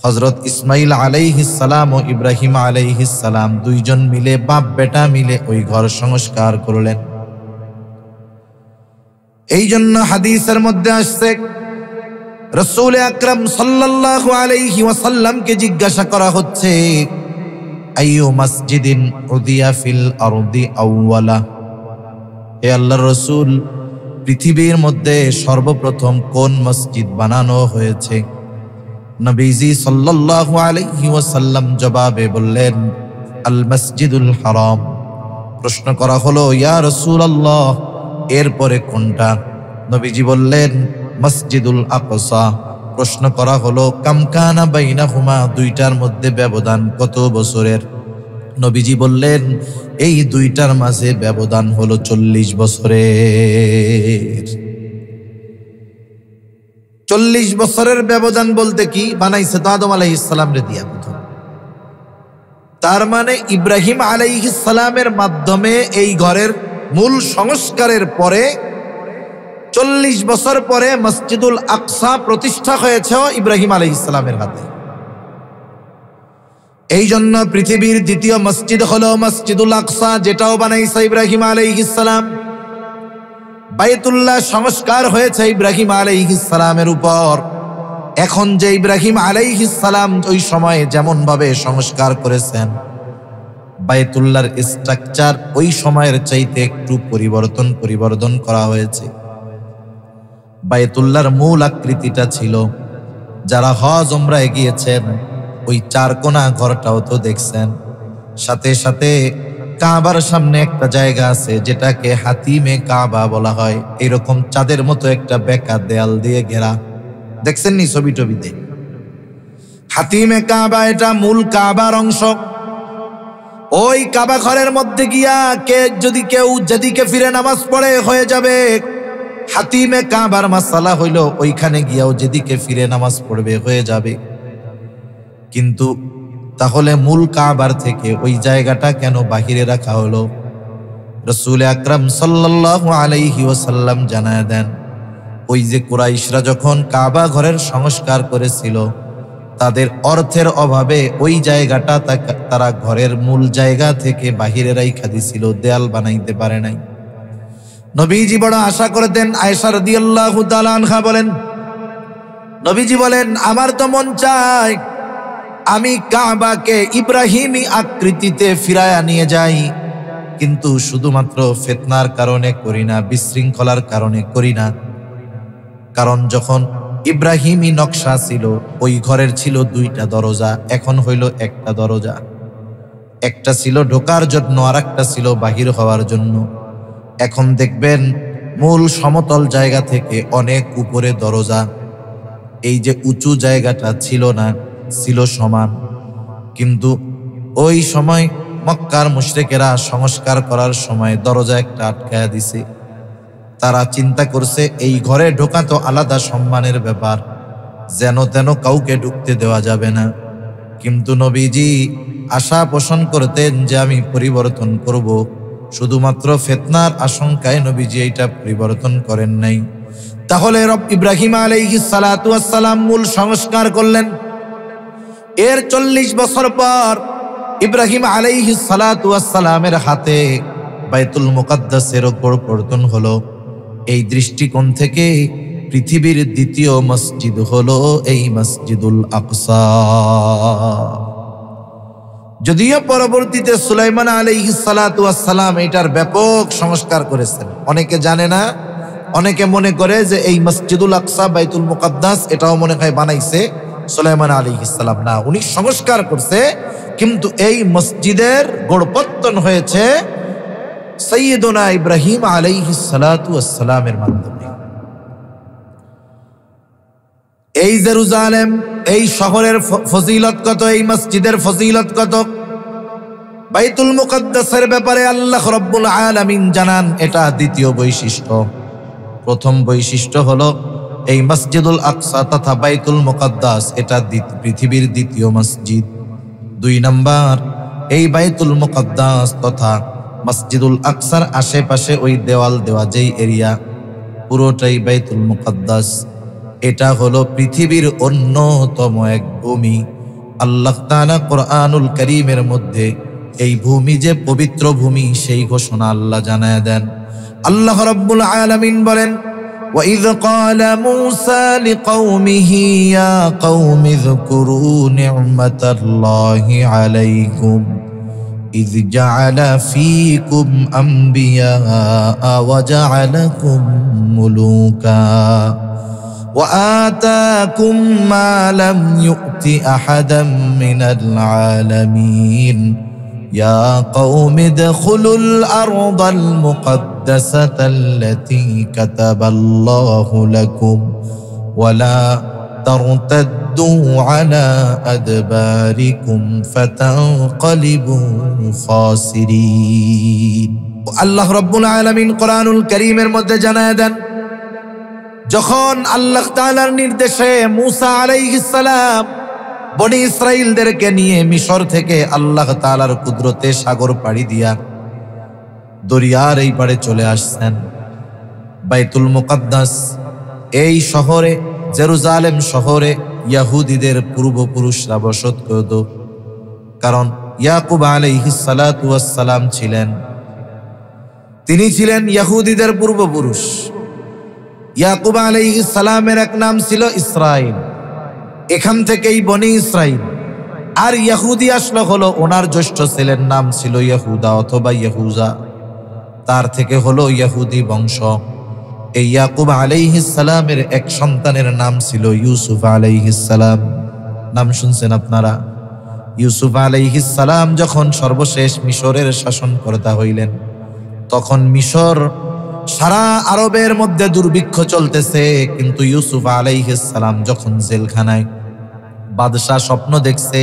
হযরত ইসমাইল আলাইহিস সালাম ও ইব্রাহিম আলাইহিস সালাম দুইজন মিলে, বাপ বেটা মিলে ওই ঘর সংস্কার করলেন। এই জন্য হাদিসের মধ্যে আসছে, রাসূল আকরাম সাল্লাল্লাহু আলাইহি ওয়াসাল্লামকে জিজ্ঞাসা করা হচ্ছে, আইয়ু মসজিদিন উদিয়া ফিল আরদি আউওয়ালা। হে আল্লাহর রাসূল, পৃথিবীর মধ্যে সর্বপ্রথম কোন মসজিদ বানানো হয়েছে? নবীজি সাল্লাল্লাহু আলাইহি ওয়াসাল্লাম জবাবে বললেন, আল মসজিদুল হারাম। প্রশ্ন করা হলো, ইয়া রাসূলুল্লাহ, এরপরে কোনটা? নবীজি বললেন, মসজিদুল আকসা। প্রশ্ন করা হলো, কাম কানা বাইনাহুমা, দুইটার মধ্যে ব্যবধান কত বছরের? নবীজি বললেন, এই দুইটার মাঝে ব্যবধান হলো 40 বছরের। 40 বছরের ব্যবধান বলতে কি? বানাইছে তো আদম আলাইহিস সালাম রে দিয়া প্রথম। তার মানে ইব্রাহিম আলাইহিস সালামের মাধ্যমে এই ঘরের মূল সংস্কারের পরে 40 বছর পরে মসজিদুল আকসা প্রতিষ্ঠা হয়েছে ইব্রাহিম আলাইহিস সালামের হাতে। এই জন্য পৃথিবীর দ্বিতীয় মসজিদ হলো মসজিদুল আকসা, যেটাও বানাইছে ইব্রাহিম আলাইহিস সালাম। বাইতুল্লাহ সংস্কার হয়েছে ইব্রাহিম আলাইহিস সালামের উপর। এখন যে ইব্রাহিম আলাইহিস সালাম ওই সময়ে যেমন ভাবে সংস্কার করেছেন, বাইতুল্লাহর স্ট্রাকচার ওই সময়ের চাইতে একটু পরিবর্তন করা হয়েছে। বাইতুল্লাহর মূল আকৃতিটা ছিল, যারা হজ উমরায় গিয়েছেন ওই চারকোনা ঘরটাও তো দেখছেন, সাথে সাথে কাবার সামনে একটা জায়গা আছে যেটাকে হাতিমে কাবা বলা হয়। এরকম চাঁদের মতো একটা বেঁকা দেয়াল দিয়ে ঘেরা, দেখছেন নি ছবি টবিতে? হাতিমে কাবা এটা মূল কাবার অংশ। ওই কাবা ঘরের মধ্যে গিয়া যদি কেউ যেদিকে ফিরে নামাজ পড়ে হয়ে যাবে। হাতিমে কাবার মাসালা হইল ওইখানে গিয়াও যেদিকে ফিরে নামাজ পড়বে হয়ে যাবে। কিন্তু তাহলে মূল কাবার থেকে ওই জায়গাটা কেন বাহিরে রাখা হলো? রাসূল আকরাম সাল্লাল্লাহু আলাইহি ওয়াসাল্লাম জানায় দেন, ওই যে কুরাইশরা যখন কাবা ঘরের সংস্কার করেছিল, তাদের অর্থের অভাবে ওই জায়গাটা তারা ঘরের মূল জায়গা থেকে বাহিরে রাইখা দিছিল, দেয়াল বানাইতে পারে নাই। নবীজি বড় আশা করতেন। আয়েশা রাদিয়াল্লাহু তাআলা আনহা বলেন, নবীজি বলেন, আমার তো মন চায় আমি কাবাকে ইব্রাহিমী আকৃতিতে ফিরায়া নিয়ে যাই, কিন্তু শুধুমাত্র ফিতনার কারণে করি না, বিশৃঙ্খলার কারণে করি না। কারণ যখন ইব্রাহিমী নকশা ছিল, ওই ঘরের ছিল 2টা দরজা, এখন হইল একটা দরজা। একটা ছিল ঢোকার জন্য আর একটা ছিল বাহির হওয়ার জন্য। এখন দেখবেন মূল সমতল জায়গা থেকে অনেক উপরে দরজা। এই যে উঁচু জায়গাটা ছিল না, ছিল সমান। কিন্তু ওই সময় মক্কার মুশরিকেরা সংস্কার করার সময় দরজা একটা আটকায়া দিছে। তারা চিন্তা করছে এই ঘরে ঢোকা তো আলাদা সম্মানের ব্যাপার, যেন তেন কাউকে ঢুকতে দেওয়া যাবে না। কিন্তু নবীজি আশা পোষণ করতেন যে আমি পরিবর্তন করব। শুধুমাত্র ফিতনার আশঙ্কায় নবীজি এইটা পরিবর্তন করেন নাই। তাহলে ইব্রাহিম আলাইহিস সালাতু ওয়াস সালাম মূল সংস্কার করলেন। এর 40 বছর পর ইব্রাহিম আলাইহিস সালাতু ওয়াস সালামের হাতে বাইতুল মুকাদ্দাসের পরিবর্তন হলো। এই দৃষ্টিকোণ থেকে পৃথিবীর দ্বিতীয় মসজিদ হলো এই মসজিদুল আকসা। যদিও পরবর্তীতে সুলাইমান আলাইহিস সালাতু ওয়াস সালাম এটার ব্যাপক সংস্কার করেছেন, অনেকে জানে না। অনেকে মনে করে যে এই মসজিদুল আকসা বাইতুল মুকাদ্দাস এটাও মনে হয় বানাইছে সুলাইমান আলাইহিস সালাম। না, উনি সংস্কার করছে, কিন্তু এই মসজিদের গোড়পত্তন হয়েছে সাইয়্যিদুনা ইব্রাহিম আলাইহিস সালাতু ওয়াস সালামের মাধ্যমে। এই জেরুজালেম, এই শহরের ফজিলত কত, এই মসজিদের ফজিলত কত। বাইতুল মুকাদ্দাসের ব্যাপারে আল্লাহ রাব্বুল আলামিন জানান, এটা দ্বিতীয় বৈশিষ্ট্য। প্রথম বৈশিষ্ট্য হলো এই মসজিদুল আকসা তথা বাইতুল মুকাদ্দাস এটা পৃথিবীর দ্বিতীয় মসজিদ। 2 নাম্বার, এই বাইতুল মুকাদ্দাস তথা মসজিদুল আকসার আশেপাশে ওই দেওয়াল দেওয়া যেই এরিয়া, পুরোটাই বাইতুল মুকাদ্দাস। এটা হলো পৃথিবীর অন্যতম এক ভূমি। আল্লাহ তাআলা কোরআনুল কারীমের মধ্যে এই ভূমি যে পবিত্র ভূমি সেই ঘোষণা আল্লাহ জানায় দেন। আল্লাহ রাব্বুল আলামিন বলেন, وَإِذْ قَالَ مُوسَى لِقَوْمِهِ يَا قَوْمِ اذْكُرُوا نِعْمَةَ اللَّهِ عَلَيْكُمْ إِذْ جَعَلَ فِيكُمْ أَنْبِيَاءَ وَجَعَلَكُمْ مُلُوكًا وَآتَاكُمْ مَا لَمْ يُؤْتِ أَحَدًا مِنَ الْعَالَمِينَ يَا قَوْمِ ادْخُلُوا الْأَرْضَ الْمُقَدَّسَةَ الَّتِي كَتَبَ اللَّهُ لَكُمْ وَلَا تَرْتَدُّوا عَلَى أَدْبَارِكُمْ فَتَنقَلِبُوا خَاسِرِينَ। আল্লাহ রাব্বুল আলামিন কোরআনুল কারীমের মধ্যে জানায় দেন, যখন আল্লাহ তাআলার নির্দেশে মুসা আলাইহিস সালাম বনি ইসরাইলদেরকে নিয়ে মিশর থেকে আল্লাহ তাআলার কুদরতে সাগর পাড়ি দিয়া দরিয়ার এই পাড়ে চলে আসছেন, বাইতুল মুকাদ্দাস এই শহরে জেরুজালেম শহরে ইহুদিদের পূর্বপুরুষরা বসত করত। কারণ ইয়াকুব আলাইহিস সালাতু ওয়াস সালাম ছিলেন, তিনি ছিলেন ইহুদিদের পূর্বপুরুষ। ইয়াকুব আলাইহিস সালামের এক নাম ছিল ইসরাইল, এখান থেকেই বনি ইসরাইল। আর ইহুদি আসলো হলো ওনার জ্যেষ্ঠ ছেলের নাম ছিল ইহুদা অথবা ইহুজা, তার থেকে হলো ইহুদি বংশ। এই ইয়াকুব আলাইহিস সালামের এক সন্তানের নাম ছিল ইউসুফ আলাইহিস সালাম। নাম শুনছেন আপনারা? ইউসুফ আলাইহিস সালাম যখন সর্বশেষ মিশরের শাসনকর্তা হইলেন, তখন মিশর সারা আরবের মধ্যে দুর্ভিক্ষ চলতেছে। কিন্তু ইউসুফ আলাইহিস সালাম যখন জেলখানায়, বাদশাহ স্বপ্ন দেখছে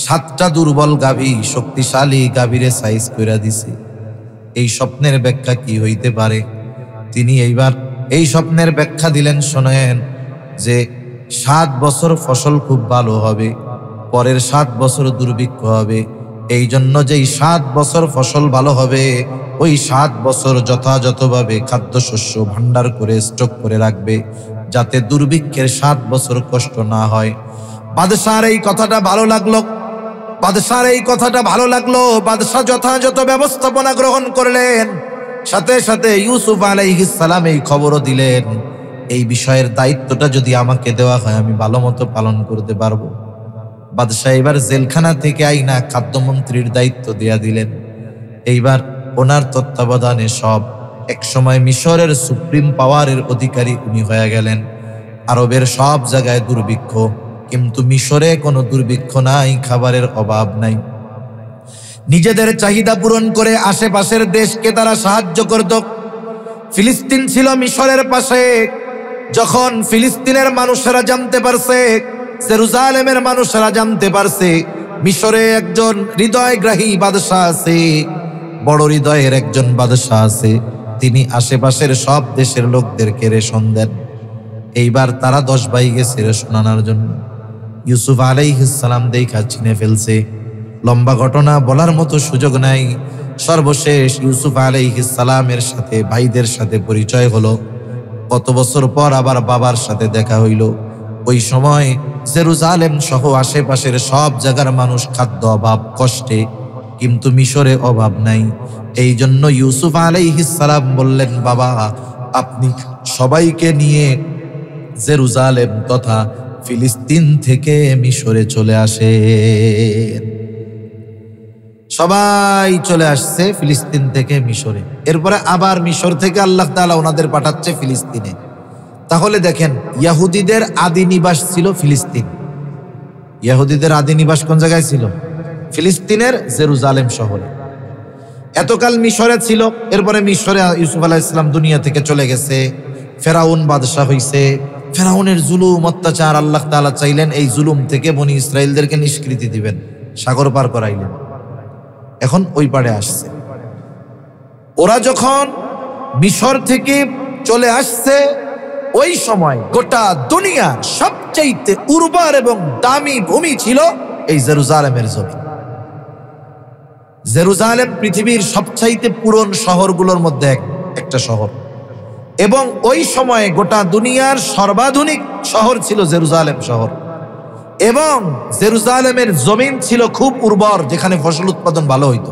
7টা দুর্বল গাভী শক্তিশালী গাভীরে সাইজ কইরা দিছে। এই স্বপ্নের ব্যাখ্যা কি হইতে পারে? তিনি এইবার এই স্বপ্নের ব্যাখ্যা দিলেন, শোনেন, যে 7 বছর ফসল খুব ভালো হবে, পরের 7 বছর দুর্ভিক্ষ হবে। এই জন্য যেই 7 বছর ফসল ভালো হবে, ওই 7 বছর যথাযথভাবে খাদ্যশস্য ভান্ডার করে স্টক করে রাখবে, যাতে দুর্ভিক্ষের 7 বছর কষ্ট না হয়। বাদশার এই কথাটা ভালো লাগলো, বাদশাহ যথাযথ ব্যবস্থাপনা গ্রহণ করলেন। সাথে সাথে ইউসুফ আলাইহিস সালাম এই খবরও দিলেন, এই বিষয়ের দায়িত্বটা যদি আমাকে দেওয়া হয় আমি ভালো মতো পালন করতে পারবো। বাদশাহ এবার জেলখানা থেকে আইনা খাদ্যমন্ত্রীর দায়িত্ব দেয়া দিলেন। এইবার ওনার তত্ত্বাবধানে সব, একসময় মিশরের সুপ্রিম পাওয়ারের অধিকারী উনি হয়ে গেলেন। আরবের সব জায়গায় দুর্ভিক্ষ, কিন্তু মিশরে কোনো দুর্ভিক্ষ নাই, খাবারের অভাব নাই। নিজেদের চাহিদা পূরণ করে আশেপাশের দেশকে তারা সাহায্য করত। ফিলিস্তিন ছিল মিশরের পাশে। যখন ফিলিস্তিনের মানুষেরা জানতে পারছে, জেরুজালেমের মানুষেরা জানতে পারছে মিশরে একজন হৃদয়গ্রাহী বাদশাহ আছে, বড় হৃদয়ের একজন বাদশাহ আছে, তিনি আশেপাশের সব দেশের লোকদেরকে রেশন দেন। এইবার তারা 10 ভাই গেছে রেশন আনার জন্য। ইউসুফ আলাইহিস সালাম দেখা চিনে ফেলছে। লম্বা ঘটনা বলার মতো সুযোগ নাই। সর্বশেষ ইউসুফ আলাইহিস সালামের সাথে ভাইদের সাথে পরিচয় হলো। কত বছর পর আবার বাবার সাথে দেখা হইল। ওই সময় জেরুজালেম সহ আশেপাশের সব জায়গার মানুষ খাদ্য অভাব, কষ্টে, কিন্তু মিশরে অভাব নাই। এই জন্য ইউসুফ আলাইহিস সালাম বললেন, বাবা আপনি সবাইকে নিয়ে জেরুজালেম তথা ফিলিস্তিন থেকে মিশরে চলে আসেন। সবাই চলে আসছে ফিলিস্তিন থেকে মিশরে। এরপরে আবার মিশর থেকে আল্লাহ তাআলা ওনাদের পাঠাচ্ছে ফিলিস্তিনে। তাহলে দেখেন, ইহুদিদের আদি নিবাস ছিল ফিলিস্তিন। ইহুদিদের আদি নিবাস কোন জায়গায় ছিল? ফিলিস্তিনের জেরুজালেম শহরে। এতকাল মিশরে ছিল। এরপরে মিশরে ইউসুফ আলাইহিস সালাম দুনিয়া থেকে চলে গেছে। ফেরাউন বাদশাহ হইছে। ফেরাউনের জুলুম অত্যাচার, আল্লাহ তাআলা চাইলেন এই জুলুম থেকে বনি ইসরাইলদেরকে নিষ্কৃতি দিবেন, সাগর পার করাইলেন। এখন ওই পাড়ে আসছে। ওরা যখন মিশর থেকে চলে আসছে, ওই সময় গোটা দুনিয়ার সবচাইতে উর্বর এবং দামি ভূমি ছিল এই জেরুজালেমের জমি। জেরুজালেম পৃথিবীর সবচাইতে পুরনো শহরগুলোর মধ্যে একটা শহর, এবং ওই সময়ে গোটা দুনিয়ার সর্বাধুনিক শহর ছিল জেরুজালেম শহর। এবং জেরুজালেমের জমিন ছিল খুব উর্বর, যেখানে ফসল উৎপাদন ভালো হইত।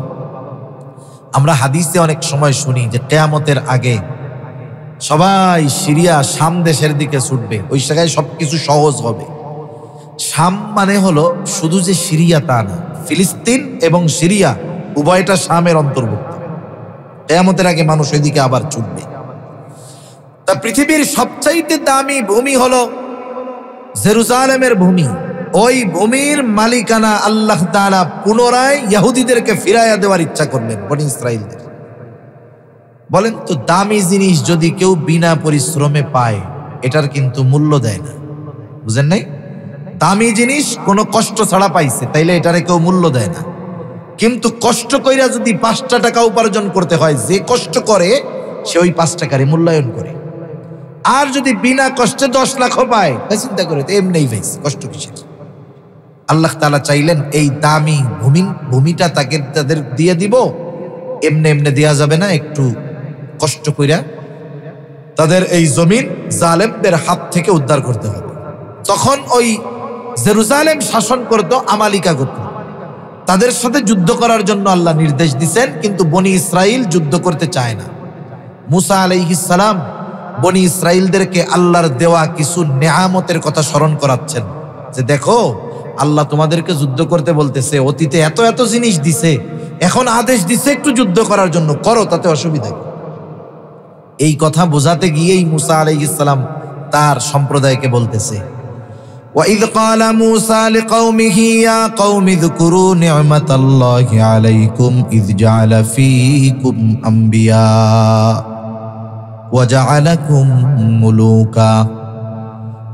আমরা হাদিসে অনেক সময় শুনি যে কিয়ামতের আগে সবাই সিরিয়া, শাম দেশের দিকে ছুটবে, ওই জায়গায় সবকিছু সহজ হবে। শাম মানে হলো শুধু যে সিরিয়া তা না, ফিলিস্তিন এবং সিরিয়া উভয়টা শামের অন্তর্ভুক্ত। কিয়ামতের আগে মানুষ ওইদিকে আবার ছুটবে। তা পৃথিবীর সবচাইতে দামি ভূমি হলো জেরুজালেমের ভূমি। ওই ভূমির মালিকানা আল্লাহ তাআলা পুনরায় ইহুদিদেরকে ফিরাইয়া দেওয়ার ইচ্ছা করলেন, বনি ইসরাইলদের। বলেন তো, দামি জিনিস যদি কেউ বিনা পরিশ্রমে পায়, এটার কিন্তু মূল্য দেয় না। বুঝেন নাই? দামি জিনিস কোনো কষ্ট ছাড়া পাইছে, তাইলে এটারে কেউ মূল্য দেয় না। কিন্তু কষ্ট কইরা যদি 5টা টাকা উপার্জন করতে হয়, যে কষ্ট করে সে ওই 5 টাকারই মূল্যায়ন করে। আর যদি বিনা কষ্টে 10 লাখও পায়, তা চিন্তা করে তো এমনিই পাইছে, কষ্ট কিসের? আল্লাহ তাআলা চাইলেন এই দামি ভূমিটা তাদের দিয়ে দিব। এমনি এমনি দেয়া যাবে না, একটু কষ্ট কইরা তাদের এই জমিন জালেমদের হাত থেকে উদ্ধার করতে হবে। তখন ওই জেরুজালেম শাসন করত আমালিকা গোত্র। তাদের সাথে যুদ্ধ করার জন্য আল্লাহ নির্দেশ দিয়েছেন, কিন্তু বনি ইসরাইল যুদ্ধ করতে চায় না। মুসা আলাইহিস সালাম বনি ইসরাইলদেরকে আল্লাহর দেওয়া কিছু নেয়ামতের কথা স্মরণ করাচ্ছেন, যে দেখো আল্লাহ তোমাদেরকে যুদ্ধ করতে বলতেছে, অতীতে এত এত জিনিস দিছে, এখন আদেশ দিছে একটু যুদ্ধ করার জন্য, করো, তাতে অসুবিধা কি? এই কথা বোঝাতে গিয়েই মুসা আলাইহিস সালাম তার সম্প্রদায়কে বলতেছে, وَإِذْ قَالَ مُوسَى لِقَوْمِهِ يَا قَوْمِ اذْكُرُوا نِعْمَةَ اللَّهِ عَلَيْكُمْ إِذْ جَعَلَ فِيكُمْ أَنْبِيَاءَ وَجَعَلَكُمْ مُلُوكًا।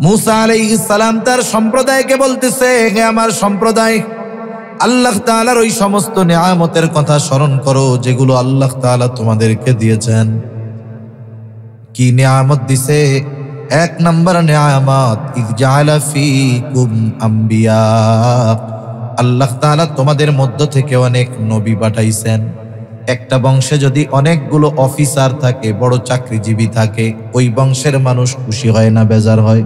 মুসা আলাইহিস সালাম তার সম্প্রদায়কে বলতেছে, হে আমার সম্প্রদায়, আল্লাহ তাআলার ওই সমস্ত নিয়ামতের কথা স্মরণ করো যেগুলো আল্লাহ তাআলা তোমাদেরকে দিয়েছেন। কি নিয়ামত দিছে? এক নম্বর নিয়ামত, ইয জাআলা ফীকুম আম্বিয়া, আল্লাহ তাআলা তোমাদের মধ্য থেকে অনেক নবী পাঠাইছেন। একটা বংশে যদি অনেকগুলো অফিসার থাকে, বড় চাকরিজীবী থাকে, ওই বংশের মানুষ খুশি হয় না, বেজার হয়?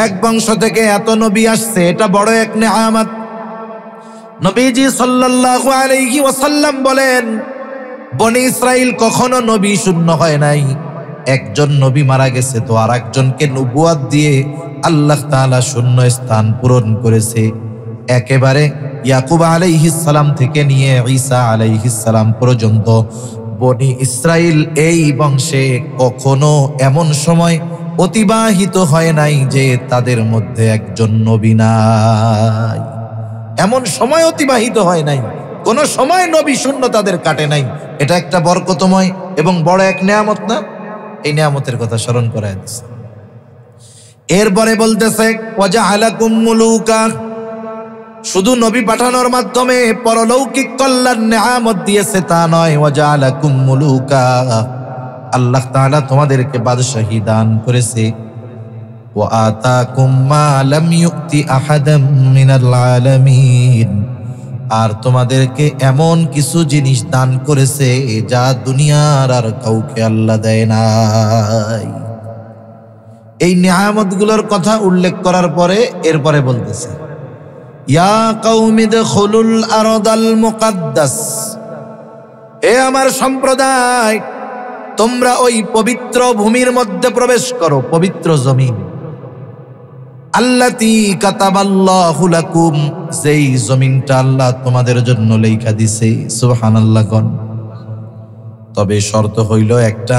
এক বংশ থেকে এত নবী আসছে, এটা বড় এক নিয়ামত। নবীজি সাল্লাল্লাহু আলাইহি ওয়াসাল্লাম বলেন, বনি ইসরাইল কখনো নবী শূন্য হয় নাই। একজন নবী মারা গেছে তো আর একজনকে নবুয়াত দিয়ে আল্লাহ তাআলা শূন্য স্থান পূরণ করেছে। একেবারে ইয়াকুব আলাইহিস সালাম থেকে নিয়ে ঈসা আলাইহিস সালাম পর্যন্ত বনি ইসরাইল এই বংশে কখনো এমন সময় অতিবাহিত হয় নাই যে তাদের মধ্যে একজন নবী নাই। এমন সময় অতিবাহিত হয় নাই, কোন সময় নবী শূন্য তাদের কাটে নাই। এটা একটা বরকতময় এবং বড় এক নিয়ামত না? এই নিয়ামতের কথা স্মরণ করায় দিচ্ছে। এরপরে বলতেছে ওয়াজআলাকুম মুলুকা, শুধু নবী পাঠানোর মাধ্যমে পরলৌকিক কল্যাণ নিয়ামত দিয়েছে তা নয়, ওয়াজআলাকুম মুলুকা, আল্লাহ তাআলা তোমাদেরকে বাদশাহী দান করেছে। ওয়া আতাকুম মা লাম ইউতি আহাদাম মিনাল আলামিন, আর তোমাদেরকে এমন কিছু জিনিস দান করেছে যা দুনিয়ার আর কাউকে আল্লাহ দেয় নাই। এই নিয়ামতগুলোর কথা উল্লেখ করার পরে এরপরে বলতেছে, ইয়া কওমি দখুলুল আরদাল মুকাদ্দাস, হে আমার সম্প্রদায়, তোমরা ওই পবিত্র ভূমির মধ্যে প্রবেশ করো, পবিত্র জমিন। আল্লাতী কাতাবাল্লাহু লাকুম, যেই জমিনটা আল্লাহ তোমাদের জন্য লেখা দিছে। সুবহানাল্লাহ গণ। তবে শর্ত হইল একটা,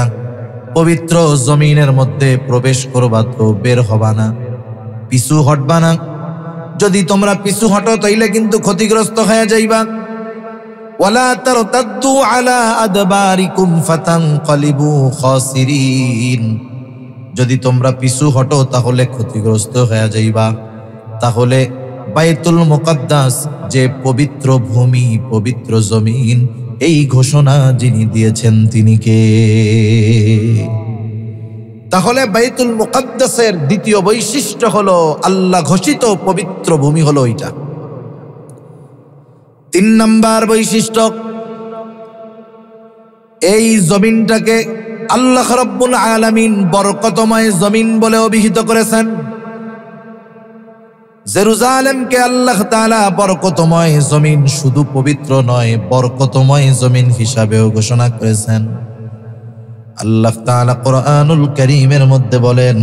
পবিত্র জমিনের মধ্যে প্রবেশ করবা তো বের হবা না, পিছু হটবা না। যদি তোমরা পিছু হটো তাইলে কিন্তু ক্ষতিগ্রস্ত হয়ে যাইবা। ওয়ালা তারতাদ্দু আলা আদবারিকুম ফাতানকালিবু খাসিরিন, যদি তোমরা পিছু হটো তাহলে ক্ষতিগ্রস্ত হয়ে যাইবা। তাহলে বাইতুল মুকাদ্দাস, যে পবিত্র ভূমি, পবিত্র জমিন, এই ঘোষণা যিনি দিয়েছেন তিনি কে? তাহলে বাইতুল মুকাদ্দাসের দ্বিতীয় বৈশিষ্ট্য হলো আল্লাহ ঘোষিত পবিত্র ভূমি হলো এটা। ৩ নম্বর বৈশিষ্ট্য, এই জমিনটাকে আল্লাহ রাব্বুল আলামিন বরকতময় জমিন বলে অভিহিত করেছেন। জেরুজালেমকে আল্লাহ তাআলা বরকতময় জমিন, শুধু পবিত্র নয়, বরকতময় জমিন হিসাবেও ঘোষণা করেছেন। আল্লাহ তাআলা কোরআনুল কারীমের মধ্যে বলেন,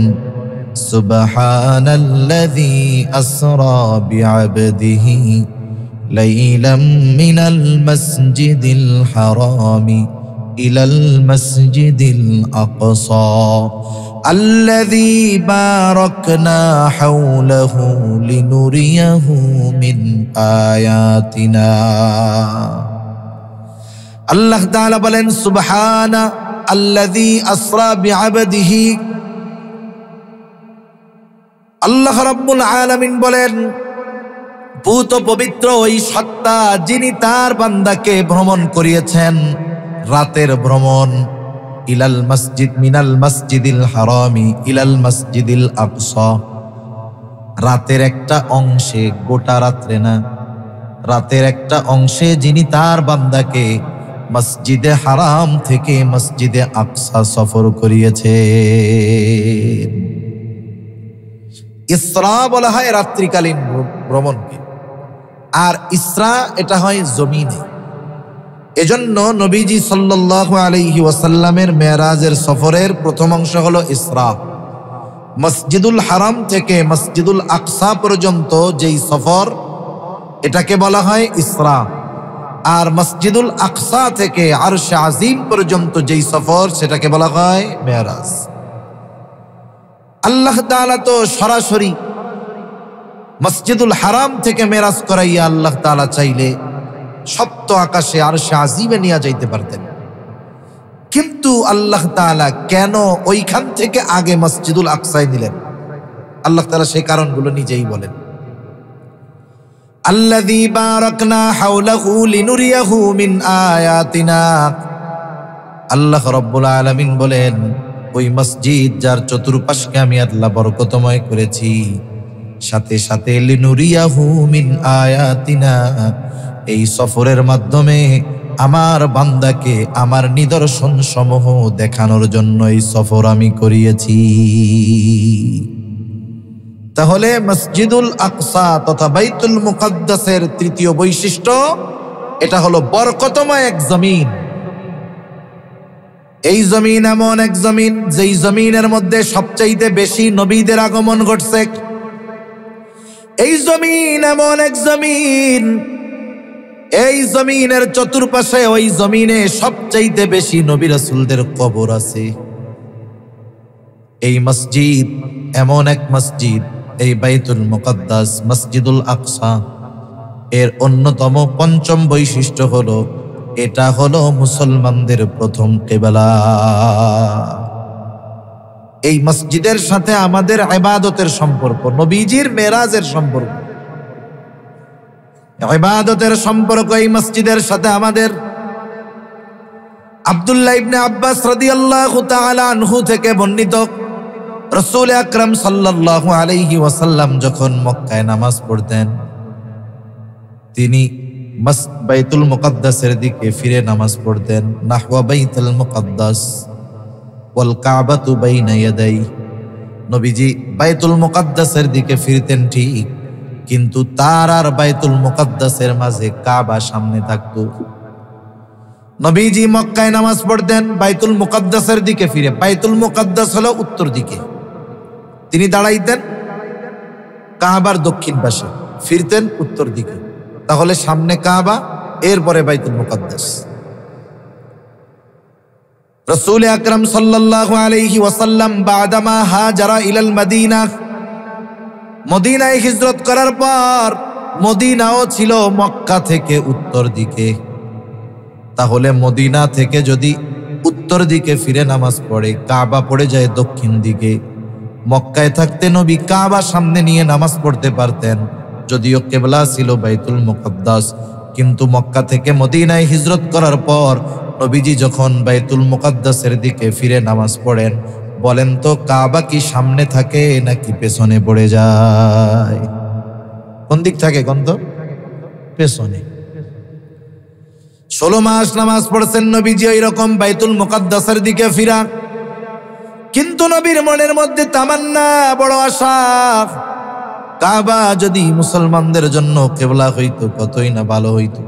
সুবহানাল্লাযী আসরা বিআবদিহি লাইলাম মিনাল মাসজিদিল হারামি ইলাল মাসজিদিল আকসা আল্লাযী বারাকনা হাওলাহু লিনুরিয়াহু মিন আয়াতিনা। আল্লাহ তাআলা বলেন, সুবহানা আল্লাযী আসরা বিআবদিহি, আল্লাহ রাব্বুল আলামিন বলেন, ভূত পবিত্র ওই সত্তা যিনি তার বান্দাকে ভ্রমণ করিয়েছেন, রাতের ভ্রমণ, ইলাল মসজিদ মিনাল মসজিদিল হারামি ইলাল মসজিদিল আকসা, রাতের একটা অংশে, গোটা রাত্রে না, রাতের একটা অংশে যিনি তার বান্দাকে মসজিদে হারাম থেকে মসজিদে আকসা সফর করিয়েছে। ইসরা বলা হয় রাত্রিকালীন ভ্রমণকে, আর ইসরা এটা হয় জমিনে। এজন্য নবীজি সাল্লাল্লাহু আলাইহি ওয়াসাল্লামের মেরাজের সফরের প্রথম অংশ হলো ইসরা। মসজিদুল হারাম থেকে মসজিদুল আকসা পর্যন্ত যেই সফর, এটাকে বলা হয় ইসরা। আর মসজিদুল আকসা থেকে আরশে আজিম পর্যন্ত যেই সফর, সেটাকে বলা হয় মেরাজ। আল্লাহ তাআলা তো সরাসরি মসজিদুল হারাম থেকে মেরাজ করাইয়া আল্লাহ তাআলা চাইলে সপ্ত আকাশে আরশে আজিমে নিয়ে যাইতে পারতেন। কিন্তু আল্লাহ তাআলা কেন ওইখান থেকে আগে মসজিদুল আকসায় নিলেন? আল্লাহ তাআলা সেই কারণগুলো নিজেই বলেন, আল্লাযী বারাকনা হাওলাহু লিনুরিয়াহু মিন আয়াতিনা। আল্লাহ রাব্বুল আলামিন বলেন, ওই মসজিদ যার চতুর্পাশকে আমি আল্লাহ বরকতময় করেছি, সাথে সাথে লিনুরিয়াহু মিন আয়াতিনা, এই সফরের মাধ্যমে আমার বান্দাকে আমার নিদর্শন সমূহ দেখানোর জন্য এই সফর আমি করিয়েছি। তাহলে মসজিদুল আকসা তথা বাইতুল মুকাদ্দাসের তৃতীয় বৈশিষ্ট্য, এটা হলো বরকতময় এক জমিন। এই জমিন এমন এক জমিন, যেই জমিনের মধ্যে সবচাইতে বেশি নবীদের আগমন ঘটছে। এই জমিন এমন এক জমিন, এই জমিনের চতুর্পাশে ওই জমিনে সবচাইতে বেশি নবী রাসূলদের কবর আছে। এই মসজিদ এমন এক মসজিদ, এই বাইতুল মুকাদ্দাস মসজিদুল আকসা, এর অন্যতম পঞ্চম বৈশিষ্ট্য হলো এটা হলো মুসলমানদের প্রথম কিবলা। এই মসজিদের সাথে আমাদের ইবাদতের সম্পর্ক, নবীজির মেরাজের সম্পর্ক, ইবাদতের সম্পর্ক এই মসজিদের সাথে আমাদের। আব্দুল্লাহ ইবনে আব্বাস রাদিয়াল্লাহু তাআলা আনহু থেকে বর্ণিত, রাসূল আকরাম সাল্লাল্লাহু আলাইহি ওয়াসাল্লাম যখন মক্কায় নামাজ পড়তেন, তিনি বাইতুল মুকাদ্দাসের দিকে ফিরে নামাজ পড়তেন। নাহওয়া বাইতুল মুকাদ্দাস ওয়াল কাবাতু বাইনা ইয়াদাই। নবীজি বাইতুল মুকাদ্দাসের দিকে ফিরতেন ঠিক, কিন্তু তার আর বাইতুল মুকাদ্দাসের মাঝে কাবা সামনে থাকতো। নবীজি মক্কায় নামাজ পড়তেন বাইতুল মুকাদ্দাসের দিকে ফিরে। বাইতুল মুকাদ্দাস হলো উত্তর দিকে, তিনি দাঁড়াইতেন কাবার দক্ষিণ পাশে, ফিরতেন উত্তর দিকে। তাহলে সামনে কাবা, এরপরে বাইতুল মুকাদ্দাস। রাসূল আকরাম সাল্লাল্লাহু আলাইহি ওয়াসাল্লাম বাদামা হাজারা ইলাল মদিনা, মদিনায় হিজরত করার পর মদিনাও ছিল মক্কা থেকে উত্তর দিকে। তাহলে মদিনা থেকে যদি উত্তর দিকে ফিরে নামাজ পড়ে, কাবা পড়ে যায় দক্ষিণ দিকে। মক্কায় থাকতে নবী কাবা সামনে নিয়ে নামাজ পড়তে পারতেন, যদিও কিবলা ছিল বাইতুল মুকাদ্দাস। কিন্তু মক্কা থেকে মদিনায় হিজরত করার পর নবীজি যখন বাইতুল মুকাদ্দাসের দিকে ফিরে নামাজ পড়েন, বলেন তো কাবা কি সামনে থাকে নাকি পেছনে পড়ে যায়? কোন দিক থাকে কোন? তো পেছনে। 16 মাস নামাজ পড়ছেন নবীজি ওই রকম বাইতুল মুকাদ্দাসের দিকে ফিরা। কিন্তু নবীর মনের মধ্যে তামান্না, বড় আশা, কাবা যদি মুসলমানদের জন্য কিবলা হইতো কতই না ভালো হইতো।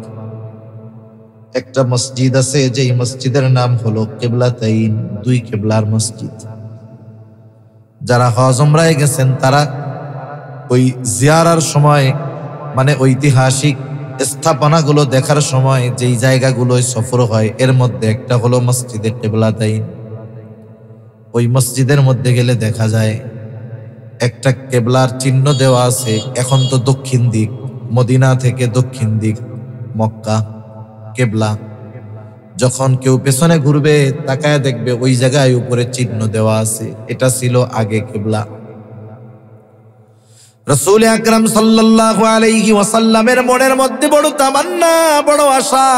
একটা মসজিদ আছে, যেই মসজিদের নাম হলো কিবলাতাইন, দুই কিবলার মসজিদ। যারা হজ উমরায় গেছেন তারা ওই জিয়ারার সময়, মানে ঐতিহাসিক স্থাপনাগুলো দেখার সময় যেই জায়গাগুলোয় সফর হয়, এর মধ্যে একটা হলো মসজিদে কিবলাতাইন। ওই মসজিদের মধ্যে গেলে দেখা যায় একটা কেবলার চিহ্ন দেওয়া আছে। এখন তো দক্ষিণ দিক, মদিনা থেকে দক্ষিণ দিক মক্কা কেবলা। যখন কেউ পেছনে ঘুরবে তাকায় দেখবে ওই জায়গায় উপরে চিহ্ন দেওয়া আছে, এটা ছিল আগে কেবলা। রাসূল আকরাম সাল্লাল্লাহু আলাইহি ওয়াসাল্লামের মনের মধ্যে বড় তামান্না, বড় আশা,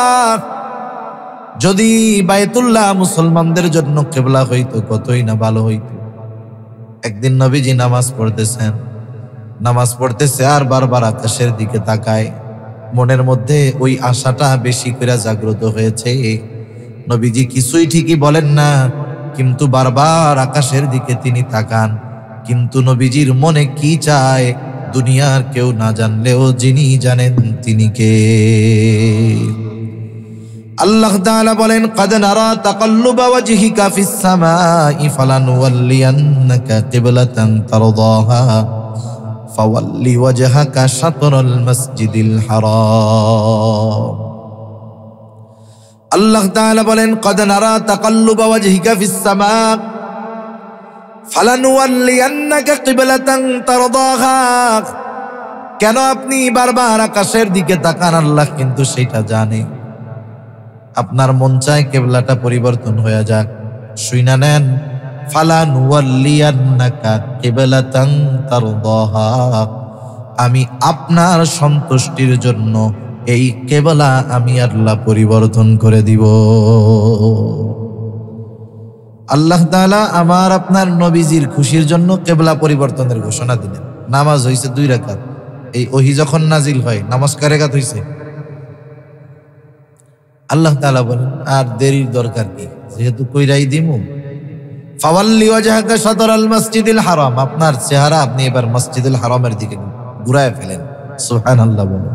যদি বায়তুল্লাহ মুসলমানদের জন্য কিবলা হইতো কতই না ভালো হইতো। একদিন নবীজি নামাজ পড়তেছেন, নামাজ পড়তেছে আর বারবার আকাশের দিকে তাকায়। মনের মধ্যে ওই আশাটা বেশি করে জাগ্রত হয়েছে। নবীজি কিছুই ঠিকই বলেন না, কিন্তু বারবার আকাশের দিকে তিনি তাকান। কিন্তু নবীজির মনে কি চায় দুনিয়ার কেউ না জানলেও যিনি জানেন তিনি কে। আল্লাহ তাআলা বলেন, কাদ নারা তাকাল্লুবা ওয়াজহিকা ফিস সামাই ফালানুওয়াল্লিয়ান্নাকা কিবলাতান তারদাহা ফাওয়াল্লি ওয়াজহাকা শাতরাল মাসজিদিল হারাম। আল্লাহ তাআলা বলেন, কাদ নারা তাকাল্লুবা ওয়াজহিকা ফিস সামা ফালানুওয়াল্লিয়ান্নাকা কিবলাতান তারদাহা। কেন আপনি বারবার আকাশের দিকে তাকান? আল্লাহ কিন্তু সেটা জানে। আপনার মন চায় কিবলাটা পরিবর্তন হয়ে যাক, শুইনা নেন, ফালা নুওয়াল্লিয়ান্নাকা কিবলাতান তারদাহা, আমি আপনার সন্তুষ্টির জন্য এই কিবলা আমি আল্লাহ পরিবর্তন করে দিব। আল্লাহ তাআলা আমার আপনার নবীজির খুশির জন্য কিবলা পরিবর্তনের ঘোষণা দিলেন। নামাজ হইছে 2 রাকাত। এই ওহী যখন নাজিল হয় নামাজ কয় রাকাত হইছে? আল্লাহ তাআলা বলেন আর দেরির দরকার কি, যেহেতু কইরাই দিমু। ফাওয়াল্লি ওয়াজহাকা শাতরাল মসজিদিল হারাম, আপনার চেহারা আপনি এবার মসজিদুল হারামের দিকে ঘুরায় ফেলেন। সুবহানাল্লাহ বলেন।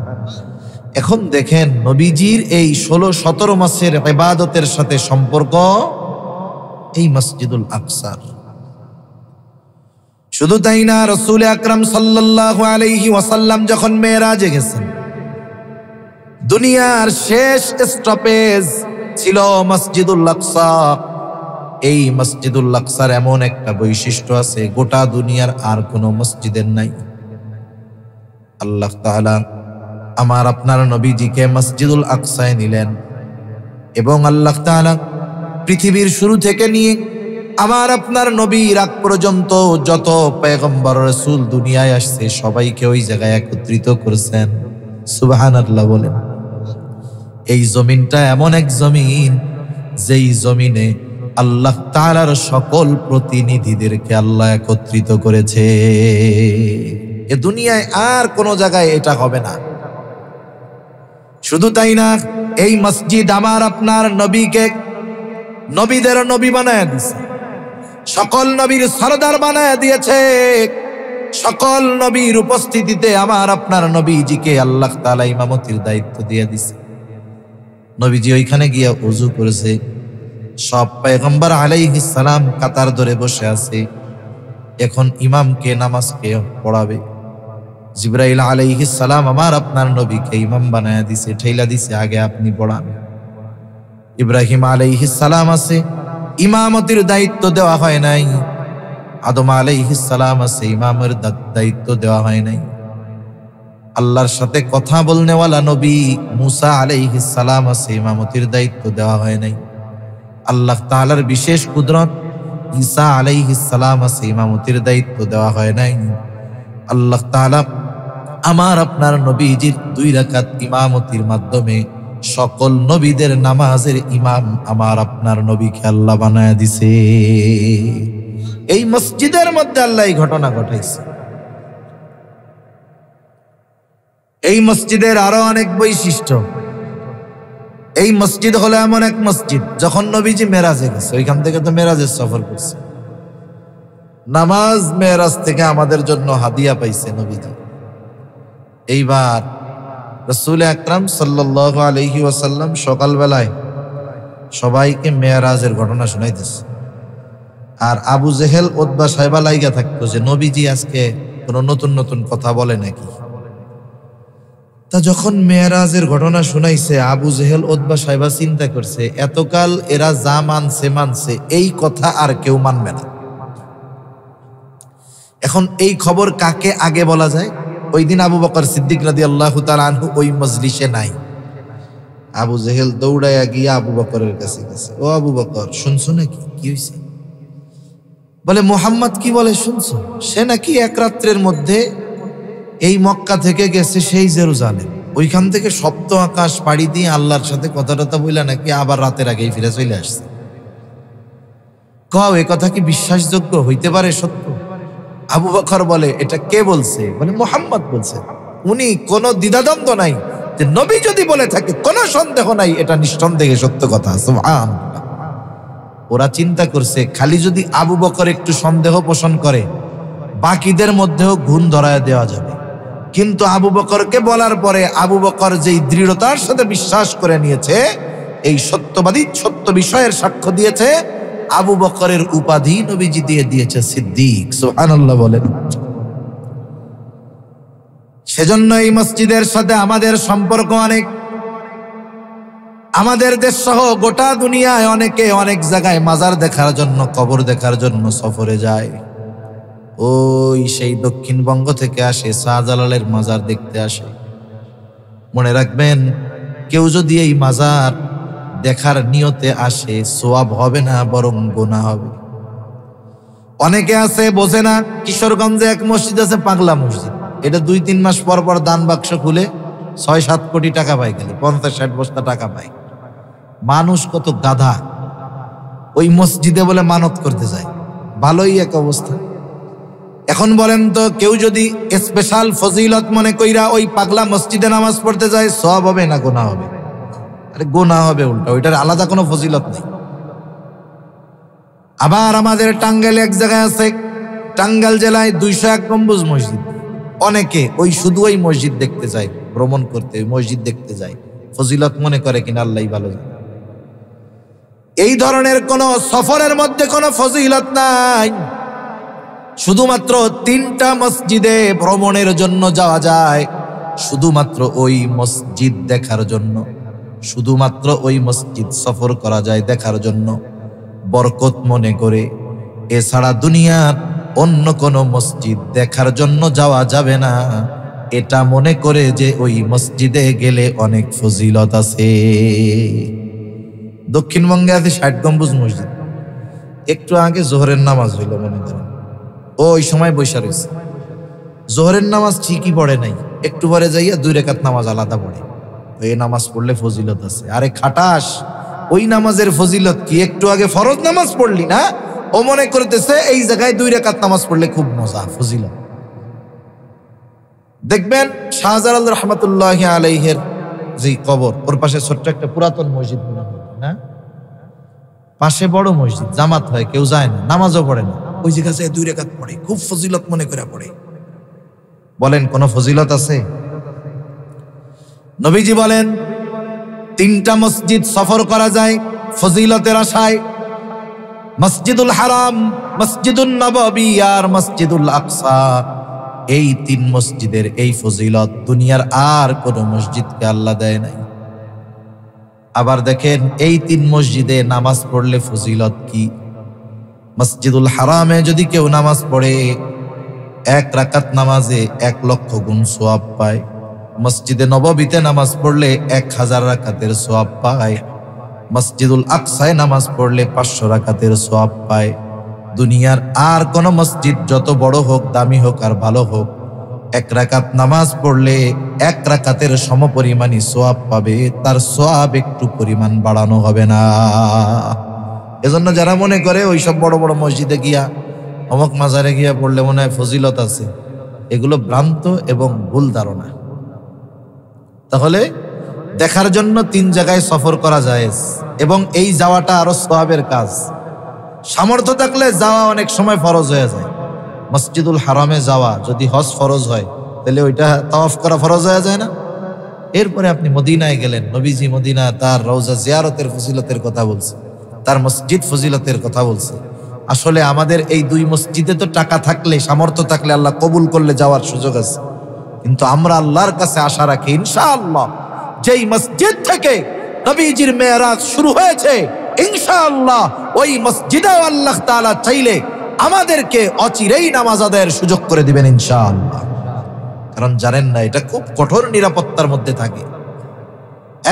এখন দেখেন নবীজির এই 16-17 মাসের ইবাদতের সাথে সম্পর্ক এই মসজিদুল আকসার। শুধু তাই না, রাসূল আকরাম সাল্লাল্লাহু আলাইহি ওয়াসাল্লাম যখন মেরাজে গেছেন, দুনিয়ার শেষ স্টপেজ ছিল মসজিদুল আকসা। এই মসজিদুল আকসার এমন একটা বৈশিষ্ট্য আছে গোটা দুনিয়ার আর কোনো মসজিদের নাই। আল্লাহ তাআলা আমার আপনার নবীজিকে মসজিদুল আকসায় নিলেন এবং আল্লাহ তাআলা পৃথিবীর শুরু থেকে নিয়ে আমার আপনার নবীর আগ পর্যন্ত যত পয়গম্বর রাসূল দুনিয়ায় আসছে সবাইকে ওই জায়গায় একত্রিত করেছেন। সুবহানাল্লাহ বলেন। এই জমিনটা এমন এক জমিন যেই জমিনে আল্লাহ তাআলার সকল প্রতিনিধিদেরকে আল্লাহ একত্রিত করেছে। এ দুনিয়ায় আর কোনো জায়গায় এটা হবে না। শুধু তাই না, এই মসজিদ আমার আপনার নবীকে নবীদের নবী বানায় দিয়েছে, সকল নবীর সরদার বানায় দিয়েছে। সকল নবীর উপস্থিতিতে আমার আপনার নবীজিকে আল্লাহ তাআলা ইমামতির দায়িত্ব দিয়ে দিয়েছে। নবীজি ওইখানে গিয়া ওযু করেছে। সব পয়গম্বর আলাইহিস সালাম কাতার ধরে বসে আছে। এখন ইমামকে নামাজকে পড়াবে। জিবরাইল আলাইহিস সালাম আমার আপনার নবীকে ইমাম বানায়া দিছে, ঠেলা দিছে, আগে আপনি পড়ান। ইব্রাহিম আলাইহিস সালাম আছে, ইমামতির দায়িত্ব দেওয়া হয় নাই। আদম আলাইহিস সালাম আছে, ইমামের দায়িত্ব দেওয়া হয় নাই। আল্লাহর সাথে কথা বলনেওয়ালা নবী মুসা আলাইহিস সালাম আছে, ইমামতির দায়িত্ব দেওয়া হয় নাই। আল্লাহ তাআলার বিশেষ কুদরত ঈসা আলাইহিস সালাম আছে, ইমামতির দায়িত্ব দেওয়া হয় নাই। আল্লাহ তাআলা আমার আপনার নবীজির 2 রাকাত ইমামতির মাধ্যমে সকল নবীদের নামাজের ইমাম আমার আপনার নবীকে আল্লাহ বানায় দিছে। এই মসজিদের মধ্যে আল্লাহ এই ঘটনা ঘটাইছে। এই মসজিদের আরো অনেক বৈশিষ্ট্য। এই মসজিদ হলো এমন এক মসজিদ, যখন নবীজি মেরাজে গেছে ওইখান থেকে তো মেরাজের সফর করছে, নামাজ মেরাজ থেকে আমাদের জন্য হাদিয়া পাইছে নবীজি। এইবার রাসূল আকরাম সাল্লাল্লাহু আলাইহি ওয়াসাল্লাম সকালবেলায় সবাইকে মেরাজের ঘটনা শুনাইতেছে। আর আবু জেহেল উতবা সাহেবা লাইগা থাকতো যে নবীজি আজকে কোনো নতুন নতুন কথা বলে নাকি। তা যখন মেরাজের ঘটনা শুনাইছে, আবু জেহেল উতবা সাহেবা চিন্তা করছে এতকাল এরা যা মানছে এই কথা আর কেউ মানবে না। এখন এই খবর কাকে আগে বলা যায়? ওই দিন আবু বকর সিদ্দিক রাদিয়াল্লাহু তাআলা আনহু ওই মজলিসে নাই। আবু জেহেল দৌড়াইয়া গিয়া আবু বকরের কাছে গেছে, ও আবু বকর শুনছো নাকি? কি হয়েছে? বলে মুহাম্মদ কি বলে শুনছো? সে নাকি এক রাত্রের মধ্যে এই মক্কা থেকে গেছে সেই জেরুজালেম, ওইখান থেকে সপ্ত আকাশ পাড়ি দিয়ে আল্লাহর সাথে কথা বইলা নাকি আবার রাতের আগেই ফিরে চলে আসছে। কও এ কথা কি বিশ্বাসযোগ্য হইতে পারে? সত্য? আবু বকর বলে এটা কে বলছে? বলে মুহাম্মদ বলছে। উনি কোনো দ্বিধাদ্বন্দ্ব নাই যে নবী যদি বলে থাকে কোনো সন্দেহ নাই এটা নিঃসন্দেহে সত্য কথা। সুবহানাল্লাহ। ওরা চিন্তা করছে খালি যদি আবু বকর একটু সন্দেহ পোষণ করে বাকিদের মধ্যেও ঘুণ ধরায় দেওয়া যাবে, কিন্তু আবু বকরকে বলার পরে আবু বকর যেই দৃঢ়তার সাথে বিশ্বাস করে নিয়েছে, এই সত্যবাদী সত্য বিষয়ের সাক্ষ্য দিয়েছে, আবু বকরের উপাধি নবীজি দিয়ে দিয়েছে সিদ্দিক। সুবহানাল্লাহ বলেন। সেজন্য এই মসজিদের সাথে আমাদের সম্পর্ক অনেক। আমাদের দেশ সহ গোটা দুনিয়ায় অনেকে অনেক জায়গায় মাজার দেখার জন্য, কবর দেখার জন্য সফরে যায়। ওই সেই দক্ষিণবঙ্গ থেকে আসে, শাহজালালের মাজার দেখতে আসে। মনে রাখবেন, কেউ যদি এই মাজার দেখার নিয়তে আসে, সওয়াব হবে না, বরং গুনাহ হবে। অনেকে আছে বোঝে না, কিশোরগঞ্জে এক মসজিদ আছে, পাগলা মসজিদ। এটা 2-3 মাস পর পর দান বাক্স খুলে 6-7 কোটি টাকা পায়, খালি 50-60 বস্তা টাকা পায়। মানুষ কত গাধা, ওই মসজিদে বলে মানত করতে যায়। ভালোই এক অবস্থা। এখন বলেন তো, কেউ যদি স্পেশাল ফজিলত মনে কইরা ওই পাগলা মসজিদে নামাজ পড়তে যায়, সওয়াব হবে না গুনাহ হবে? আরে গুনাহ হবে উল্টা, ওইটার আলাদা কোনো ফজিলত নেই। আবার আমাদের টাঙ্গাইলে এক জায়গায় আছে, টাঙ্গাইল জেলায় 201 গম্বুজ মসজিদ। অনেকে ওই শুধু ওই মসজিদ দেখতে যায়, ভ্রমণ করতে, মসজিদ দেখতে যায়, ফজিলত মনে করে কিনা আল্লাহই ভালো জানে। এই ধরনের কোন সফরের মধ্যে কোনো ফজিলত নাই। শুধুমাত্র 3টা মসজিদে ভ্রমণের জন্য যাওয়া যায়, শুধুমাত্র ওই মসজিদ দেখার জন্য, শুধুমাত্র ওই মসজিদ সফর করা যায় দেখার জন্য, বরকত মনে করে। এছাড়া দুনিয়ার অন্য কোনো মসজিদ দেখার জন্য যাওয়া যাবে না, এটা মনে করে যে ওই মসজিদে গেলে অনেক ফজিলত আছে। দক্ষিণবঙ্গে আছে 60 গম্বুজ মসজিদ। একটু আগে জোহরের নামাজ হইল, মনে করেন ওই সময় বৈশা রয়েছে, জোহরের নামাজ ঠিকই পড়ে নাই, একটু পরে যাইয়া 2 রাকাত নামাজ আলাদা পড়ে। এই নামাজ পড়লে ফজিলত আছে। আরে খাটাস, ওই নামাজের ফজিলত কি? একটু আগে ফরজ নামাজ পড়লি না, ও মনে করতেছে এই জায়গায় 2 রাকাত নামাজ পড়লে খুব মজা, ফজিলত। দেখবেন শাহজালাল রহমতুল্লাহি আলাইহির যে কবর, ওর পাশে ছোট্ট একটা পুরাতন মসজিদ না, পাশে বড় মসজিদ, জামাত হয়, কেউ যায় না, নামাজও পড়ে না, ওই জায়গায় 2 রাকাত পড়ে, খুব ফজিলত মনে করে পড়ে। বলেন কোন ফজিলত আছে? নবীজি বলেন 3টা মসজিদ সফর করা যায় ফজিলতের আশায়, মসজিদুল হারাম, মসজিদুল নববী আর মসজিদুল আকসা। এই 3 মসজিদের এই ফজিলত দুনিয়ার আর কোন মসজিদকে আল্লাহ দেয় নাই। আবার দেখেন, এই 3 মসজিদে নামাজ পড়লে ফজিলত কি? মসজিদুল হারামে যদি কেউ নামাজ পড়ে, 1 রাকাত নামাজে 1 লক্ষ গুণ সওয়াব পায়। মসজিদে নববীতে নামাজ পড়লে 1000 রাকাতের সওয়াব পায়। মসজিদুল আকসায় নামাজ পড়লে 500 রাকাতের সওয়াব পায়। দুনিয়ার আর কোন মসজিদ যত বড় হোক, দামি হোক আর ভালো হোক, 1 রাকাত নামাজ পড়লে 1 রাকাতের সমপরিমাণই সওয়াব পাবে, তার সওয়াব একটু পরিমাণ বাড়ানো হবে না। এজন্য যারা মনে করে ওইসব বড় বড় মসজিদে গিয়া, অমুক মাজারে গিয়া পড়লে মনে হয় ফজিলত আছে, এগুলো ভ্রান্ত এবং ভুল ধারণা। তাহলে দেখার জন্য 3 জায়গায় সফর করা যায়, এবং এই যাওয়াটা আরো সওয়াবের কাজ। সামর্থ্য থাকলে যাওয়া অনেক সময় ফরজ হয়ে যায়। মসজিদুল হারামে যাওয়া যদি হজ ফরজ হয়, তাহলে ওইটা তাওয়াফ করা ফরজ হয়ে যায় না? এরপরে আপনি মদিনায় গেলেন, নবীজি মদিনা তার রওজা জিয়ারতের ফজিলতের কথা বলছে, তার মসজিদ ফজিলতের কথা বলছে। আসলে আমাদের এই 2 মসজিদে তো টাকা থাকলে, সামর্থ্য থাকলে, আল্লাহ কবুল করলে যাওয়ার সুযোগ আছে। কিন্তু আমরা আল্লাহর কাছে আশা রাখি, ইনশাআল্লাহ যেই মসজিদ থেকে নবীজির মেরাজ শুরু হয়েছে, ইনশাআল্লাহ ওই মসজিদেও আল্লাহ তাআলা চাইলে আমাদেরকে অচিরেই নামাজ আদায়ের সুযোগ করে দিবেন ইনশাআল্লাহ। কারণ জানেন না, এটা খুব কঠোর নিরাপত্তার মধ্যে থাকে।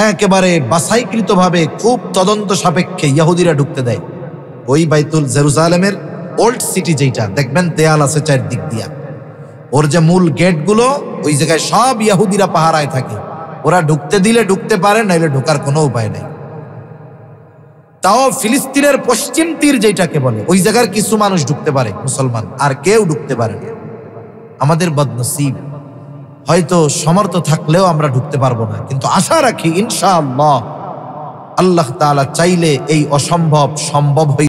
একেবারে বাছাইকৃতভাবে, খুব তদন্ত সাপেক্ষে ইহুদিরা ঢুকতে দেয়। ওই বাইতুল জেরুজালেমের ওল্ড সিটি, যেটা দেখবেন দেয়াল আছে 4 দিক দিয়া, ওর যে মূল গেটগুলো, ওই জায়গায় সব ইহুদিরা পাহারায় থাকে। ওরা ঢুকতে দিলে ঢুকতে পারে, নাইলে ঢোকার কোনো উপায় নাই। তাও ফিলিস্তিনের পশ্চিম তীর যেটাকে বলে, ওই জায়গার কিছু মানুষ ঢুকতে পারে, মুসলমান, আর কেউ ঢুকতে পারে না। আমাদের বদনসিব, হয়তো সামর্থ্য থাকলেও আমরা ঢুকতে পারবো না, কিন্তু আশা রাখি ইনশাআল্লাহ আল্লাহ তাআলা চাইলে এই অসম্ভব সম্ভব